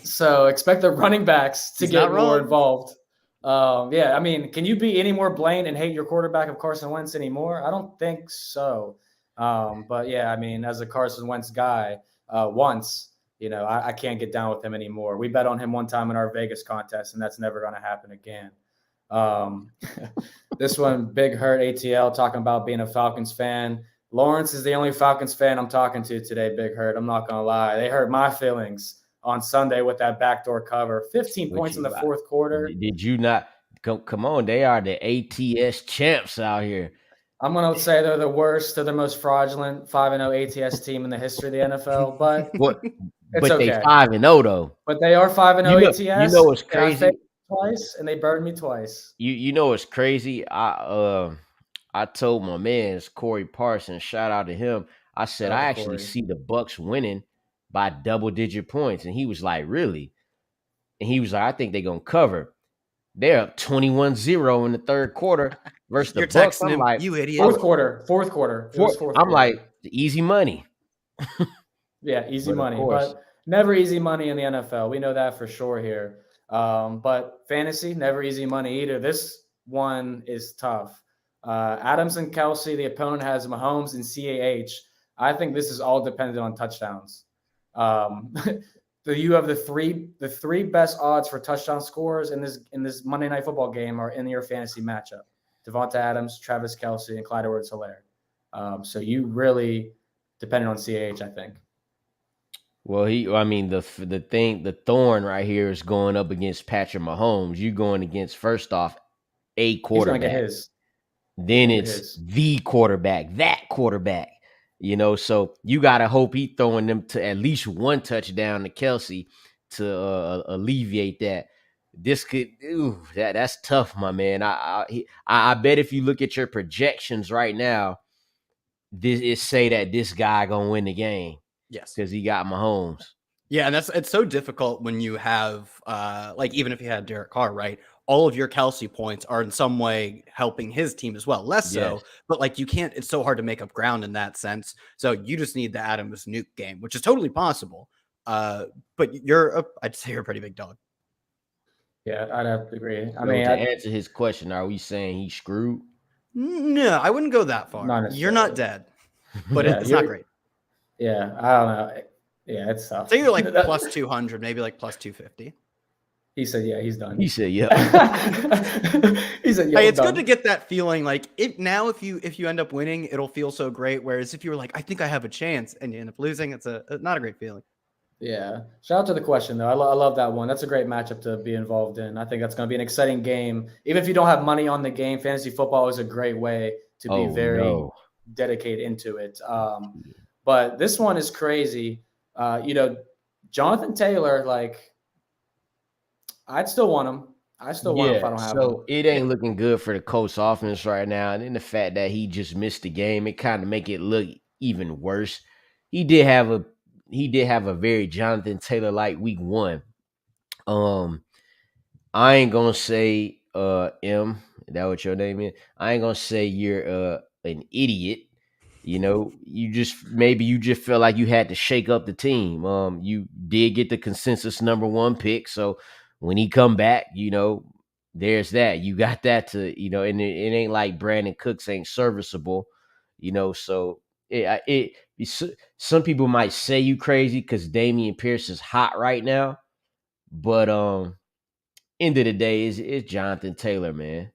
So expect the running backs to get more involved. Yeah, I mean, can you be any more blamed and hate your quarterback of Carson Wentz anymore? I don't think so. But yeah, I mean, as a Carson Wentz guy, I can't get down with him anymore. We bet on him one time in our Vegas contest, and that's never going to happen again. This one, Big Hurt ATL, talking about being a Falcons fan. Lawrence is the only Falcons fan I'm talking to today, Big Hurt. I'm not going to lie. They hurt my feelings on Sunday with that backdoor cover. 15 points in the fourth quarter. Did you not? Come on. They are the ATS champs out here. I'm going to say they're the worst. They're the most fraudulent 5-0 ATS team in the history of the NFL. But it's okay. They 5-0 though. But they are 5-0 ATS. You know what's crazy? Twice, and they burned me twice. You know what's crazy? I told my man Corey Parsons, shout out to him. I said I actually see the Bucs winning by double-digit points, and he was like, "Really?" And he was like, "I think they're gonna cover." They're up 21-0 in the third quarter versus the Bucs. I'm like, "You idiot!" Fourth quarter. I'm like, easy money. Yeah, easy money, but never easy money in the NFL. We know that for sure here. But fantasy, never easy money either. This one is tough. Adams and Kelsey, the opponent has Mahomes and CAH. I think this is all dependent on touchdowns. You have the three best odds for touchdown scores in this Monday Night Football game are in your fantasy matchup. Devonta Adams, Travis Kelsey, and Clyde Edwards-Helaire. So you really dependent on CAH, I think. Well, the thorn right here is going up against Patrick Mahomes. You're going against, first off, a quarterback. He's gonna get his. Then it's the quarterback, that quarterback. So you gotta hope he's throwing them to at least one touchdown to Kelsey to alleviate that. This could, that's tough, my man. I bet if you look at your projections right now, it say that this guy gonna win the game. Yes, because he got Mahomes. Yeah, and it's so difficult when you have even if you had Derek Carr, right? All of your Kelsey points are in some way helping his team as well. Less so, but you can't. It's so hard to make up ground in that sense. So you just need the Adams Nuke game, which is totally possible. But I'd say you're a pretty big dog. Yeah, I'd have to agree. To answer his question, are we saying he's screwed? No, I wouldn't go that far. You're not dead. but Yeah, it's not you're- great. Yeah, I don't know. Yeah, it's tough. So you're like plus 200, maybe like plus 250. He said, yeah, he's done. He said, "Yep." He said, yeah, Hey, I'm it's done. good to get that feeling. Like if you end up winning, it'll feel so great. Whereas if you were like, I think I have a chance, and you end up losing, it's not a great feeling. Yeah. Shout out to the question, though. I love that one. That's a great matchup to be involved in. I think that's going to be an exciting game. Even if you don't have money on the game, fantasy football is a great way to be very dedicated into it. But this one is crazy. Jonathan Taylor, like, I'd still want him. I still want him if I don't have him. So it ain't looking good for the Colts offense right now. And then the fact that he just missed the game, it kind of make it look even worse. He did have a very Jonathan Taylor-like week 1. I ain't gonna say M, is that what your name is? I ain't gonna say you're an idiot. You just feel like you had to shake up the team. You did get the consensus number 1 pick, so when he come back, there's that. You got that to, and it ain't like Brandon Cooks ain't serviceable, so some people might say you crazy because Damian Pierce is hot right now, but end of the day, it's Jonathan Taylor, man.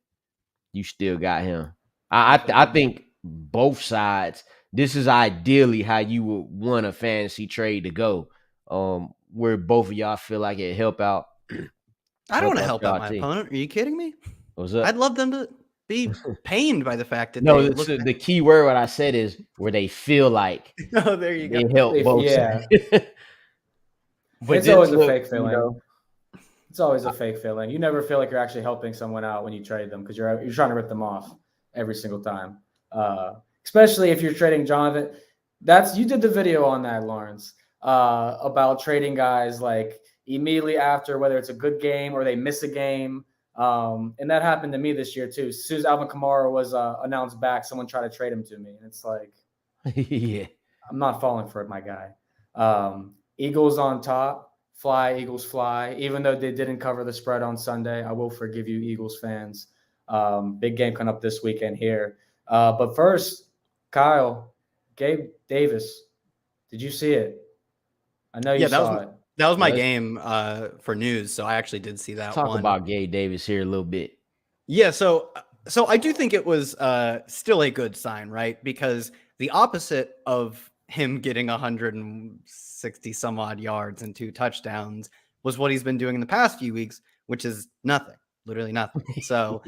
You still got him. I think both sides, this is ideally how you would want a fantasy trade to go, where both of y'all feel like it help out. I don't want to help out my opponent. Are you kidding me? What's up? I'd love them to be pained by the fact that the key word what I said is where they feel like oh, there you go. They help both sides. But it's always a fake feeling. It's always a fake feeling. You never feel like you're actually helping someone out when you trade them because you're trying to rip them off every single time. Especially if you're trading Jonathan. You did the video on that, Lawrence, about trading guys like immediately after, whether it's a good game or they miss a game. And that happened to me this year too. As soon as Alvin Kamara was announced back, someone tried to trade him to me. And it's like, yeah, I'm not falling for it, my guy. Eagles on top. Fly, Eagles fly. Even though they didn't cover the spread on Sunday, I will forgive you, Eagles fans. Big game coming up this weekend here. But first, Kyle, Gabe Davis, did you see it? I know you saw it. That was my game for news, so I actually did see that. Talk about Gabe Davis here a little bit. Yeah, so I do think it was still a good sign, right? Because the opposite of him getting 160 some odd yards and 2 touchdowns was what he's been doing in the past few weeks, which is nothing, literally nothing. So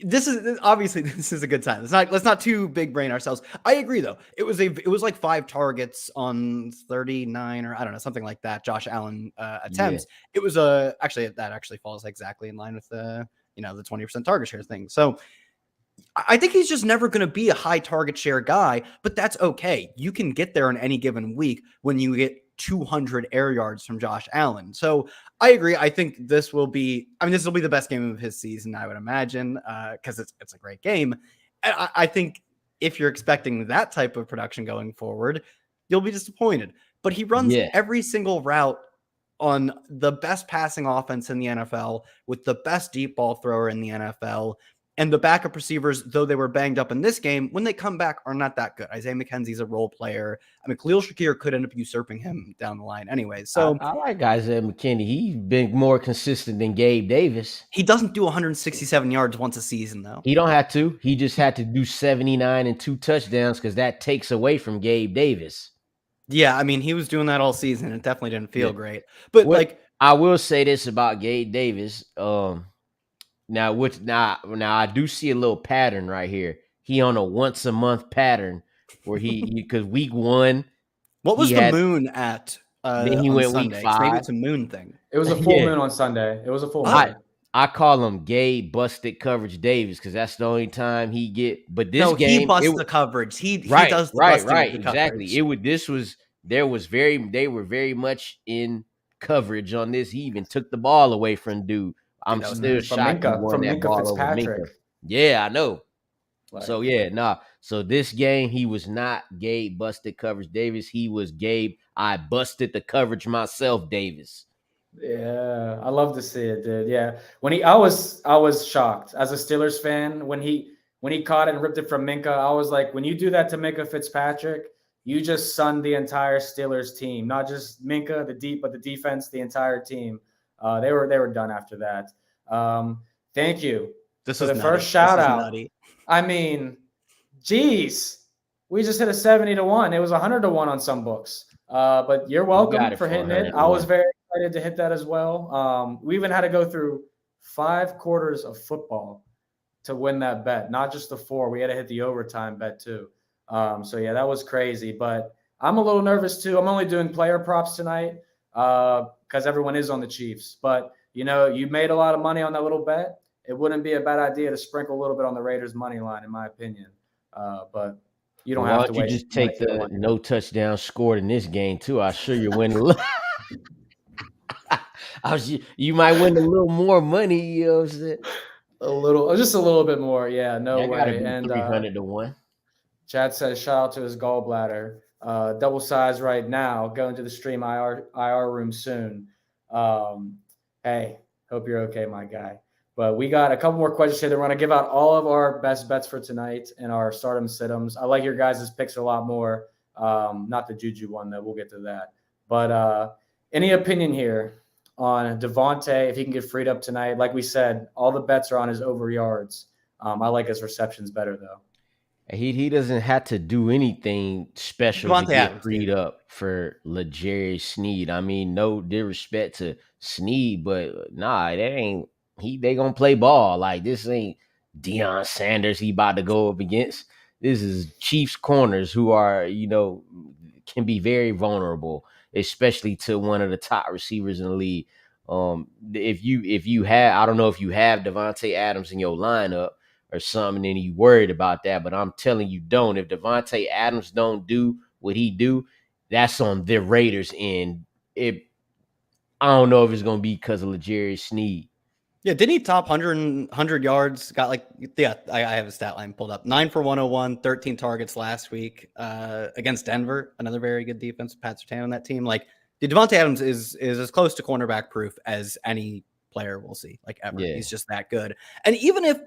this is a good sign. Let's not too big brain ourselves. I agree though. It was like 5 targets on 39 or I don't know, something like that. Josh Allen attempts. Yeah. It was that actually falls exactly in line with the 20% target share thing. So I think he's just never going to be a high target share guy, but that's okay. You can get there in any given week when you get 200 air yards from Josh Allen. So I agree. I think this will be the best game of his season, I would imagine, because it's a great game. I think if you're expecting that type of production going forward, you'll be disappointed. But he runs every single route on the best passing offense in the NFL with the best deep ball thrower in the NFL. And the backup receivers, though they were banged up in this game, when they come back are not that good. Isaiah McKenzie's a role player. I mean, Khalil Shakir could end up usurping him down the line anyway. So I like Isaiah McKinney. He's been more consistent than Gabe Davis. He doesn't do 167 yards once a season, though. He don't have to. He just had to do 79 and 2 touchdowns because that takes away from Gabe Davis. Yeah, I mean, he was doing that all season. It definitely didn't feel great. But I will say this about Gabe Davis. Now I do see a little pattern right here. He on a once a month pattern where because week 1, what was the moon at? Then he went Sunday? week 5. Maybe it's a moon thing. It was a full moon on Sunday. It was a full moon. I call him Gabe busted coverage Davis because that's the only time he get. But this game, he busts the coverage. He does the busting of the exactly. Coverage. They were very much in coverage on this. He even took the ball away from dude. I'm still shocked from Minka Fitzpatrick. Yeah, I know. So this game, he was not Gabe busted coverage Davis. He was Gabe, I busted the coverage myself Davis. Yeah, I love to see it, dude. Yeah, when I was shocked as a Steelers fan when he when he caught it and ripped it from Minka, I was like, when you do that to Minka Fitzpatrick, you just sunned the entire Steelers team, not just Minka, but the defense, the entire team. They were done after that. Thank you This for was the nutty. first shout This was out. nutty. I mean, geez, we just hit a 70-1. It was 100-1 on some books. But you're welcome for hitting it. I was very excited to hit that as well. We even had to go through 5 quarters of football to win that bet, not just the 4. We had to hit the overtime bet too. So yeah, that was crazy. But I'm a little nervous too. I'm only doing player props tonight because everyone is on the Chiefs. But you made a lot of money on that little bet. It wouldn't be a bad idea to sprinkle a little bit on the Raiders money line, in my opinion. But you don't have to wait. You just take the no touchdown scored in this game too. I'm sure you win a little. You might win a little more money. You know what I'm saying? Just a little bit more. Yeah, no way. And 300-1. Chad says, shout out to his gallbladder. Double size right now. Going to the stream IR room soon. Hey, hope you're okay, my guy. But we got a couple more questions here. We're going to give out all of our best bets for tonight and our stardom sit-ems. I like your guys' picks a lot more. Not the Juju one, though. We'll get to that. But any opinion here on Devontae, if he can get freed up tonight? Like we said, all the bets are on his over yards. I like his receptions better, though. He doesn't have to do anything special to get freed up for L'Jarius Sneed. I mean, no disrespect to Sneed, but nah, they gonna play ball. Like, this ain't Deion Sanders he about to go up against. This is Chiefs corners who are, can be very vulnerable, especially to one of the top receivers in the league. If you have, I don't know if you have Devontae Adams in your lineup or something, and you worried about that, but I'm telling you, don't. If Devontae Adams don't do what he do, that's on the Raiders end. I don't know if it's gonna be because of L'Jarius Sneed. Yeah, didn't he top 100 yards? Got I have a stat line pulled up. 9 for 101, 13 targets last week against Denver, another very good defense. Pat Surtain on that team. Like, Devontae Adams is as close to cornerback proof as any player we'll see, like, ever. Yeah. He's just that good. And even if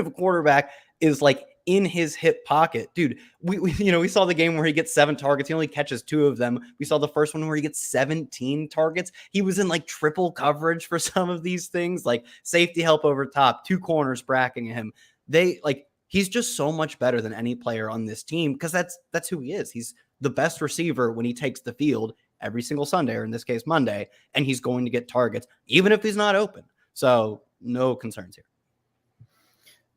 a quarterback is like in his hip pocket, dude, we saw the game where he gets 7 targets. He only catches 2 of them. We saw the first one where he gets 17 targets. He was in like triple coverage for some of these things, like safety help over top, 2 corners bracking him. He's just so much better than any player on this team because that's who he is. He's the best receiver when he takes the field every single Sunday, or in this case Monday, and he's going to get targets even if he's not open. So no concerns here.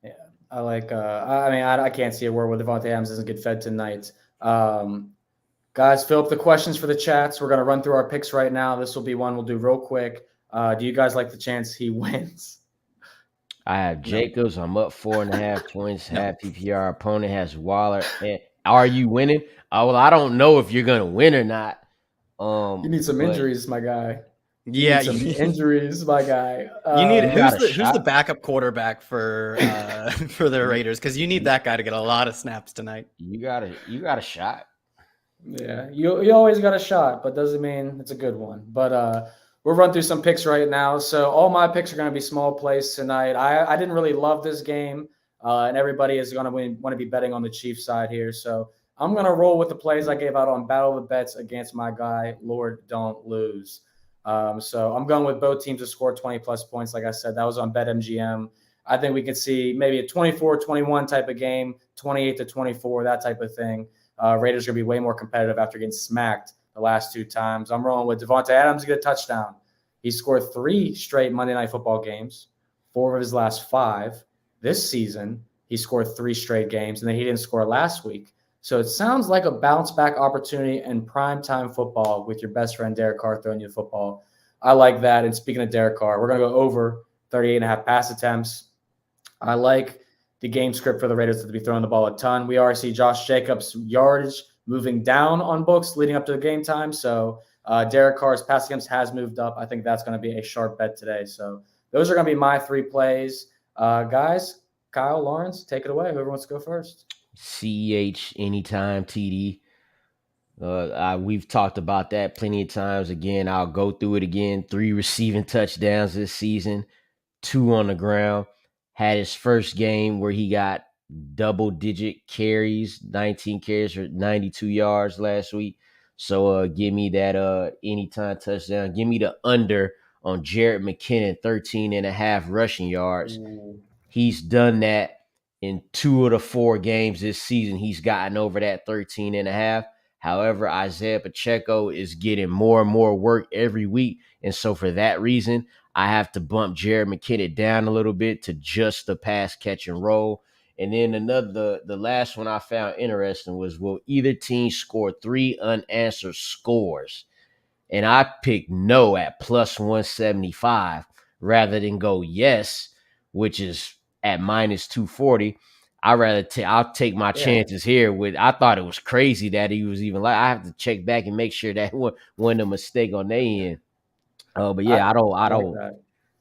Yeah, I like. I can't see a world where Devontae Adams doesn't get fed tonight. Guys, fill up the questions for the chats. We're going to run through our picks right now. This will be one we'll do real quick. Do you guys like the chance he wins? I have Jacobs. I'm up 4.5 points. Half PPR. Opponent has Waller. Are you winning? Well, I don't know if you're going to win or not. You need some injuries, my guy. Yeah, injuries, my guy. You need who's the backup quarterback for the Raiders? Because you need that guy to get a lot of snaps tonight. You got a shot. Yeah, you always got a shot, but doesn't mean it's a good one. But we'll run through some picks right now. So all my picks are going to be small plays tonight. I didn't really love this game, and everybody is going to want to be betting on the Chiefs side here. So I'm going to roll with the plays I gave out on Battle of the Bets against my guy, Lord Don't Lose. So I'm going with both teams to score 20-plus points. Like I said, that was on BetMGM. I think we could see maybe a 24-21 type of game, 28-24, that type of thing. Raiders are going to be way more competitive after getting smacked the last 2 times. I'm rolling with Devontae Adams to get a touchdown. He scored 3 straight Monday Night Football games, 4 of his last 5. This season, he scored 3 straight games, and then he didn't score last week. So it sounds like a bounce-back opportunity in primetime football with your best friend Derek Carr throwing you the football. I like that. And speaking of Derek Carr, we're going to go over 38.5 pass attempts. I like the game script for the Raiders to be throwing the ball a ton. We already see Josh Jacobs' yardage moving down on books leading up to the game time. So Derek Carr's pass attempts has moved up. I think that's going to be a sharp bet today. So those are going to be my 3 plays. Guys, Kyle, Lawrence, take it away. Whoever wants to go first. CEH anytime TD. We've talked about that plenty of times. Again, I'll go through it again. 3 receiving touchdowns this season, 2 on the ground. Had his first game where he got double-digit carries, 19 carries for 92 yards last week. So give me that anytime touchdown. Give me the under on Jared McKinnon, 13.5 rushing yards. Ooh. He's done that in 2 of the 4 games this season. He's gotten over that 13.5. However, Isaiah Pacheco is getting more and more work every week. And so for that reason, I have to bump Jared McKinnon down a little bit to just the pass, catch, and roll. And then the last one I found interesting was, will either team score 3 unanswered scores? And I picked no at plus 175 rather than go yes, which is at minus 240. I'll take my chances here with. I thought it was crazy that he was even like. I have to check back and make sure that wasn't a mistake on their end. But yeah, I like don't.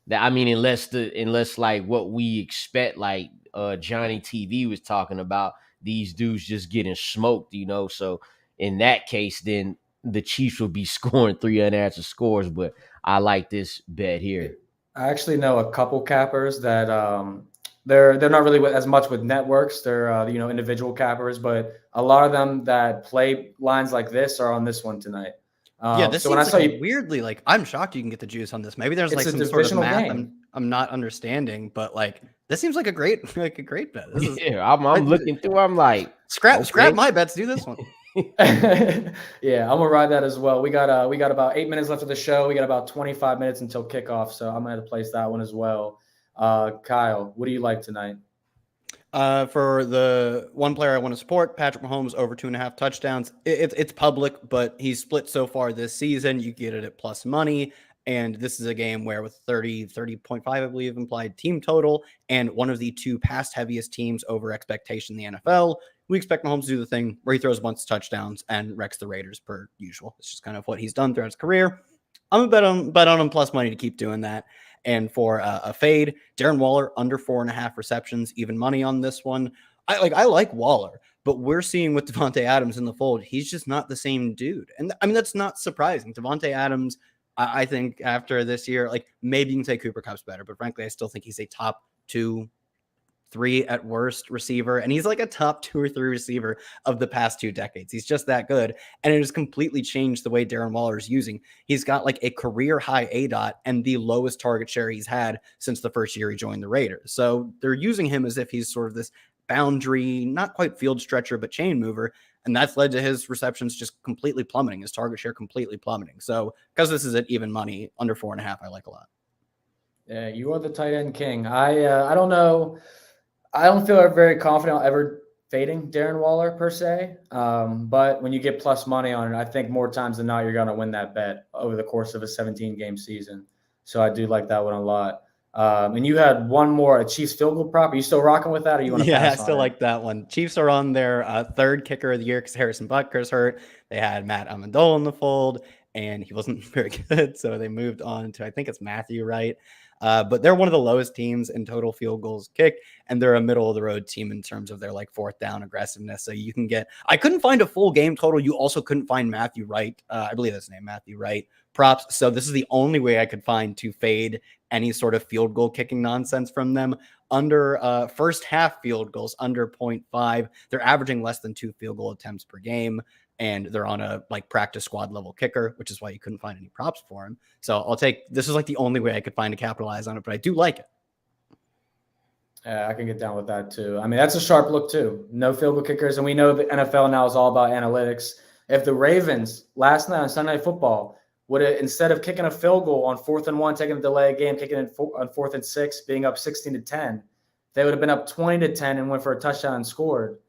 that. I mean, unless like what we expect, like Johnny TV was talking about, these dudes just getting smoked, So in that case, then the Chiefs will be scoring 3 unanswered scores. But I like this bet here. I actually know a couple cappers that they're not really as much with networks. They're individual cappers, but a lot of them that play lines like this are on this one tonight. This so when I seems saw like you, weirdly, like I'm shocked you can get the juice on this. Maybe there's like it's a some sort of divisional math game. I'm not understanding, but like this seems like a great bet. This is, Yeah, I'm looking through. I'm like, scrap my bets. Do this one. Yeah, I'm gonna ride that as well. We got about 8 minutes left of the show. We got about 25 minutes until kickoff, so I'm gonna place that one as well. Kyle, what do you like tonight? For the one player I want to support, Patrick Mahomes over 2.5 touchdowns. It's public, but he's split so far this season. You get it at plus money. And this is a game where with 30.5, I believe, implied team total, and one of the 2 past heaviest teams over expectation in the NFL, we expect Mahomes to do the thing where he throws a bunch of touchdowns and wrecks the Raiders per usual. It's just kind of what he's done throughout his career. I'm gonna bet on him plus money to keep doing that. And for a fade, Darren Waller under 4.5 receptions, even money on this one. I like Waller, but we're seeing with Davante Adams in the fold, he's just not the same dude. And I mean, that's not surprising. Davante Adams, I think after this year, like maybe you can say Cooper Kupp's better, but frankly, I still think he's a top 2, 3 at worst receiver. And he's like a top 2 or 3 receiver of the past 2 decades. He's just that good. And it has completely changed the way Darren Waller is using. He's got like a career high ADOT and the lowest target share he's had since the first year he joined the Raiders. So they're using him as if he's sort of this boundary, not quite field stretcher, but chain mover. And that's led to his receptions just completely plummeting, his target share completely plummeting. So because this is at even money, under 4.5, I like a lot. Yeah, you are the tight end king. I don't know. I don't feel very confident ever fading Darren Waller per se. But when you get plus money on it, I think more times than not, you're going to win that bet over the course of a 17-game season. So I do like that one a lot. And you had one more, a Chiefs field goal prop. Are you still rocking with that, or you want to pass on I still it? like that one. Chiefs are on their 3rd kicker of the year because Harrison Butker's hurt. They had Matt Amendola in the fold, and he wasn't very good, so they moved on to, I think it's Matthew Wright. But they're one of the lowest teams in total field goals kicked, and they're a middle-of-the-road team in terms of their like 4th down aggressiveness. So you can get – I couldn't find a full game total. You also couldn't find Matthew Wright. I believe that's his name, Matthew Wright, props. So this is the only way I could find to fade any sort of field goal kicking nonsense from them. Under first half field goals, under 0.5. They're averaging less than 2 field goal attempts per game. And they're on a like practice squad level kicker, which is why you couldn't find any props for him. So I'll take, this is like the only way I could find to capitalize on it, but I do like it. Yeah, I can get down with that too. I mean, that's a sharp look too. No field goal kickers. And we know the NFL now is all about analytics. If the Ravens last night on Sunday Night Football would have, instead of kicking a field goal on 4th and 1, taking a delay game, kicking it on 4th and 6, being up 16-10, they would have been up 20-10 and went for a touchdown and scored.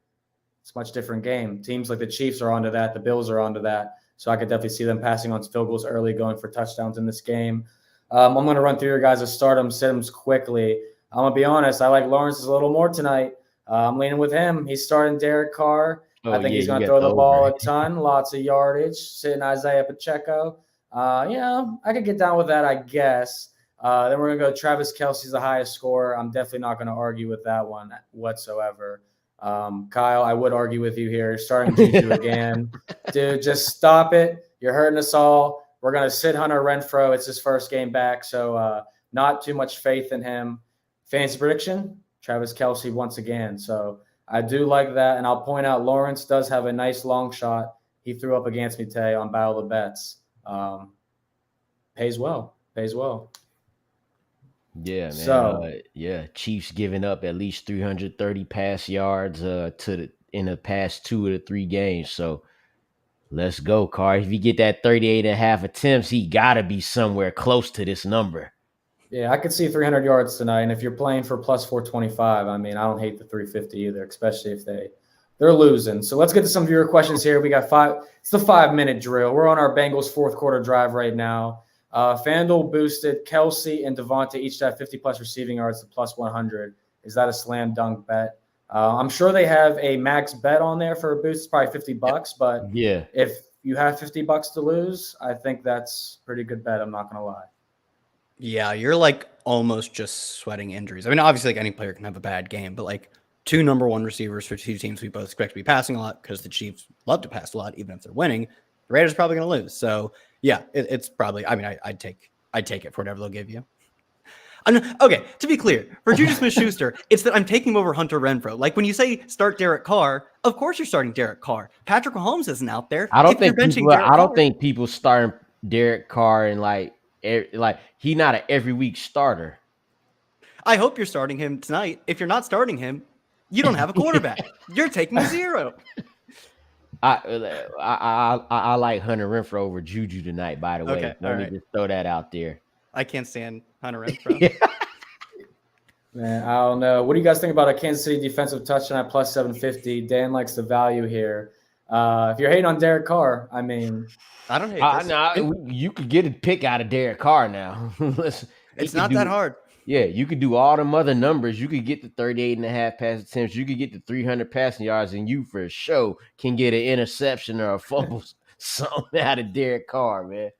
It's a much different game. Teams like the Chiefs are onto that. The Bills are onto that. So I could definitely see them passing on field goals early, going for touchdowns in this game. I'm going to run through your guys' stardom, sit-ems quickly. I'm going to be honest. I like Lawrence a little more tonight. I'm leaning with him. He's starting Derek Carr. I think he's going to throw the ball a ton, lots of yardage, sitting Isaiah Pacheco. I could get down with that, I guess. Then we're going to go Travis Kelce's the highest scorer. I'm definitely not going to argue with that one whatsoever. Kyle, I would argue with you here. Starting Juju again. Dude, just stop it. You're hurting us all. We're going to sit Hunter Renfrow. It's his first game back, so not too much faith in him. Fantasy prediction, Travis Kelce once again. So I do like that. And I'll point out Lawrence does have a nice long shot he threw up against me today on Battle of the Bets. Pays well. Yeah, man. So Chiefs giving up at least 330 pass yards in the past 2 of the 3 games. So let's go, Carr. If you get that 38.5 attempts, he gotta be somewhere close to this number. yeah, I could see 300 yards tonight. And if you're playing for plus 425, I mean, I don't hate the 350 either, especially if they're losing. So let's get to some viewer questions here. We got 5. It's the 5-minute drill. We're on our Bengals fourth quarter drive right now. FanDuel boosted Kelsey and Devontae each to have 50-plus receiving yards to plus 100. Is that a slam dunk bet? I'm sure they have a max bet on there for a boost. It's probably $50, but Yeah. if you have $50 to lose, I think that's a pretty good bet. I'm not going to lie. Yeah, you're like almost just sweating injuries. I mean, obviously, like any player can have a bad game, but like 2 number 1 receivers for 2 teams we both expect to be passing a lot because the Chiefs love to pass a lot, even if they're winning. The Raiders are probably going to lose. So yeah, it's probably. I mean, I'd take it for whatever they'll give you. Okay, to be clear, for Juju Smith-Schuster, it's that I'm taking him over Hunter Renfrow. Like when you say start Derek Carr, of course you're starting Derek Carr. Patrick Mahomes isn't out there. I don't think people starting Derek Carr and like he's not an every week starter. I hope you're starting him tonight. If you're not starting him, you don't have a quarterback. You're taking a 0. I like Hunter Renfrow over Juju tonight, by the way. Okay, Let me just throw that out there. I can't stand Hunter Renfrow. Man, I don't know. What do you guys think about a Kansas City defensive touchdown at plus 750? Dan likes the value here. If you're hating on Derek Carr, I mean, I don't hate this. You could get a pick out of Derek Carr now. It's not that hard. Yeah, you could do all them other numbers. You could get the 38.5 pass attempts. You could get the 300 passing yards, and you for sure can get an interception or a fumble, something out of Derek Carr, man.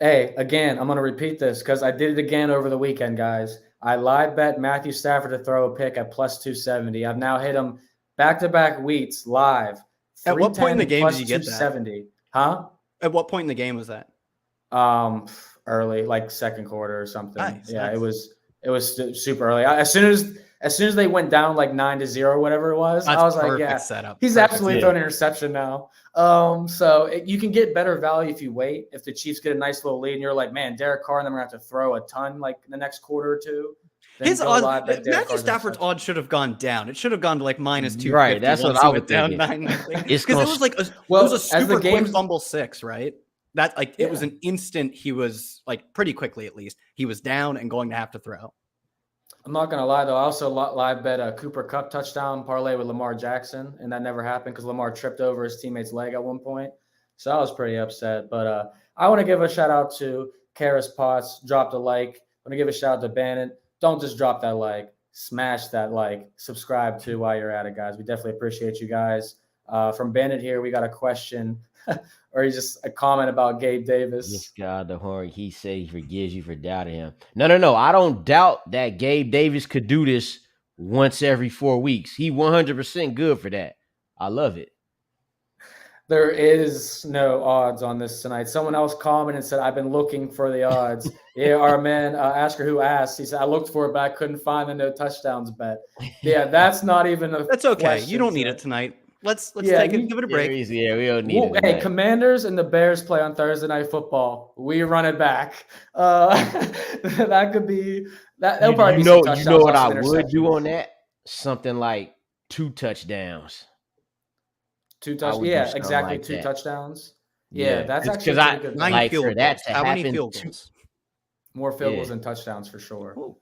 Again, I'm going to repeat this because I did it again over the weekend, guys. I live bet Matthew Stafford to throw a pick at plus 270. I've now hit him back-to-back weeks live. At what point in the game did you get that? 270. Huh? At what point in the game was that? Early, like second quarter or something. Nice, yeah, nice. It was super early. As soon as they went down like 9-0, whatever it was, That's I was like, yeah, setup. he's absolutely throwing an interception now. So you can get better value if you wait. If the Chiefs get a nice little lead and you're like, man, Derek Carr, and then we're going to have to throw a ton like in the next quarter or two. His odds, Matthew Stafford's odds should have gone down. It should have gone to like minus 250. Right, that's what I would down think. 9-0. Because it was like it was a super quick fumble 6, right? That it was an instant. He was like pretty quickly at least. He was down and going to have to throw. I'm not going to lie, though. I also live bet a Cooper Kupp touchdown parlay with Lamar Jackson, and that never happened because Lamar tripped over his teammate's leg at one point. So I was pretty upset. But I want to give a shout-out to Karis Potts. Dropped a like. I want to give a shout-out to Bannon. Don't just drop that like. Smash that like. Subscribe to while you're at it, guys. We definitely appreciate you guys. From Bannon here, we got a question. Or just a comment about Gabe Davis. This guy, the horn, he said he forgives you for doubting him. No. I don't doubt that Gabe Davis could do this once every 4 weeks. He 100% good for that. I love it. There is no odds on this tonight. Someone else commented and said, I've been looking for the odds. Yeah, our man, Asker, who asked, he said, I looked for it, but I couldn't find the no touchdowns bet. Yeah, that's not even a That's okay. You don't need it tonight. Let's give it a break. Yeah, we don't need it. Hey, Commanders and the Bears play on Thursday Night Football. We run it back. That could be that. That'll probably be some touchdowns. You know what I would do on that? Something like 2 touchdowns. 2 touchdowns. Yeah, exactly. Like 2 touchdowns. Yeah, that's actually pretty good. 9 field goals. How many field goals? More field goals than touchdowns for sure. Ooh.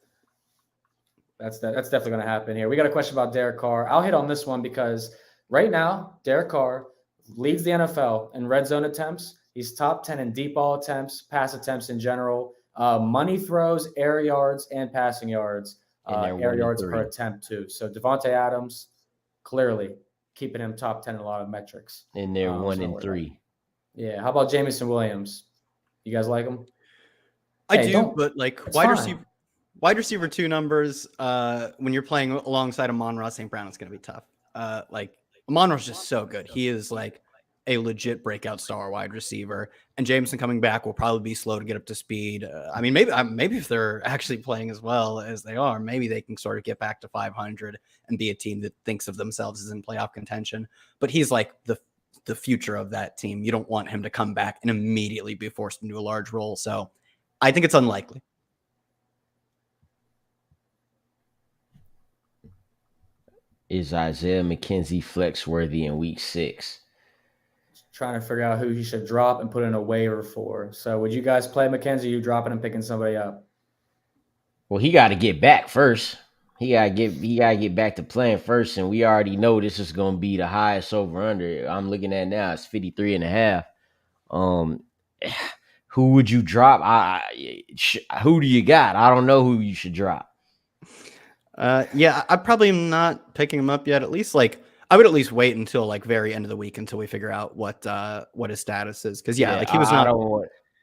That's definitely going to happen here. We got a question about Derek Carr. I'll hit on this one because right now, Derek Carr leads the NFL in red zone attempts. He's top 10 in deep ball attempts, pass attempts in general, money throws, air yards, and passing yards, air yards per attempt too. So Devontae Adams, clearly keeping him top 10 in a lot of metrics. And they're 1 and 3. Yeah. How about Jamison Williams? You guys like him? I do, but like wide receiver 2 numbers, when you're playing alongside Amon-Ra St. Brown, it's going to be tough. Like Amon-Ra's just so good. He is like a legit breakout star wide receiver. And Jameson coming back will probably be slow to get up to speed. I mean, maybe if they're actually playing as well as they are, maybe they can sort of get back to 500 and be a team that thinks of themselves as in playoff contention. But he's like the future of that team. You don't want him to come back and immediately be forced into a large role. So I think it's unlikely. Is Isaiah McKenzie flex worthy in week 6? Trying to figure out who you should drop and put in a waiver for. So would you guys play McKenzie? You dropping and picking somebody up? Well, he got to get back first. He got to get back to playing first, and we already know this is going to be the highest over under. I'm looking at now, it's 53.5. Who would you drop? Who do you got? I don't know who you should drop. Yeah, I probably am not picking him up yet. At least I would at least wait until like very end of the week until we figure out what his status is. Because like he was not.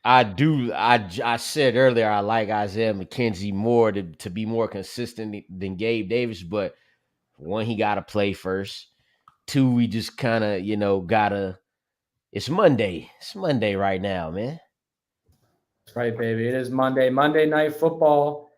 I said earlier I like Isaiah McKenzie more to be more consistent than Gabe Davis, but one, he got to play first. Two, we just kind of gotta. It's Monday. It's Monday right now, man. That's right, baby. It is Monday. Monday Night Football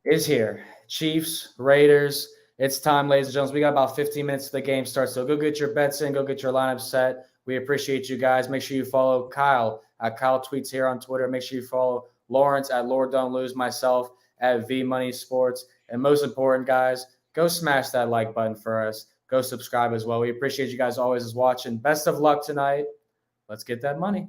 is here. Chiefs, Raiders. It's time, ladies and gentlemen. We got about 15 minutes to the game starts. So go get your bets in. Go get your lineup set. We appreciate you guys. Make sure you follow Kyle at Kyle Tweets here on Twitter. Make sure you follow Lawrence at Lord Don't Lose, myself at V Money Sports. And most important, guys, go smash that like button for us. Go subscribe as well. We appreciate you guys always watching. Best of luck tonight. Let's get that money.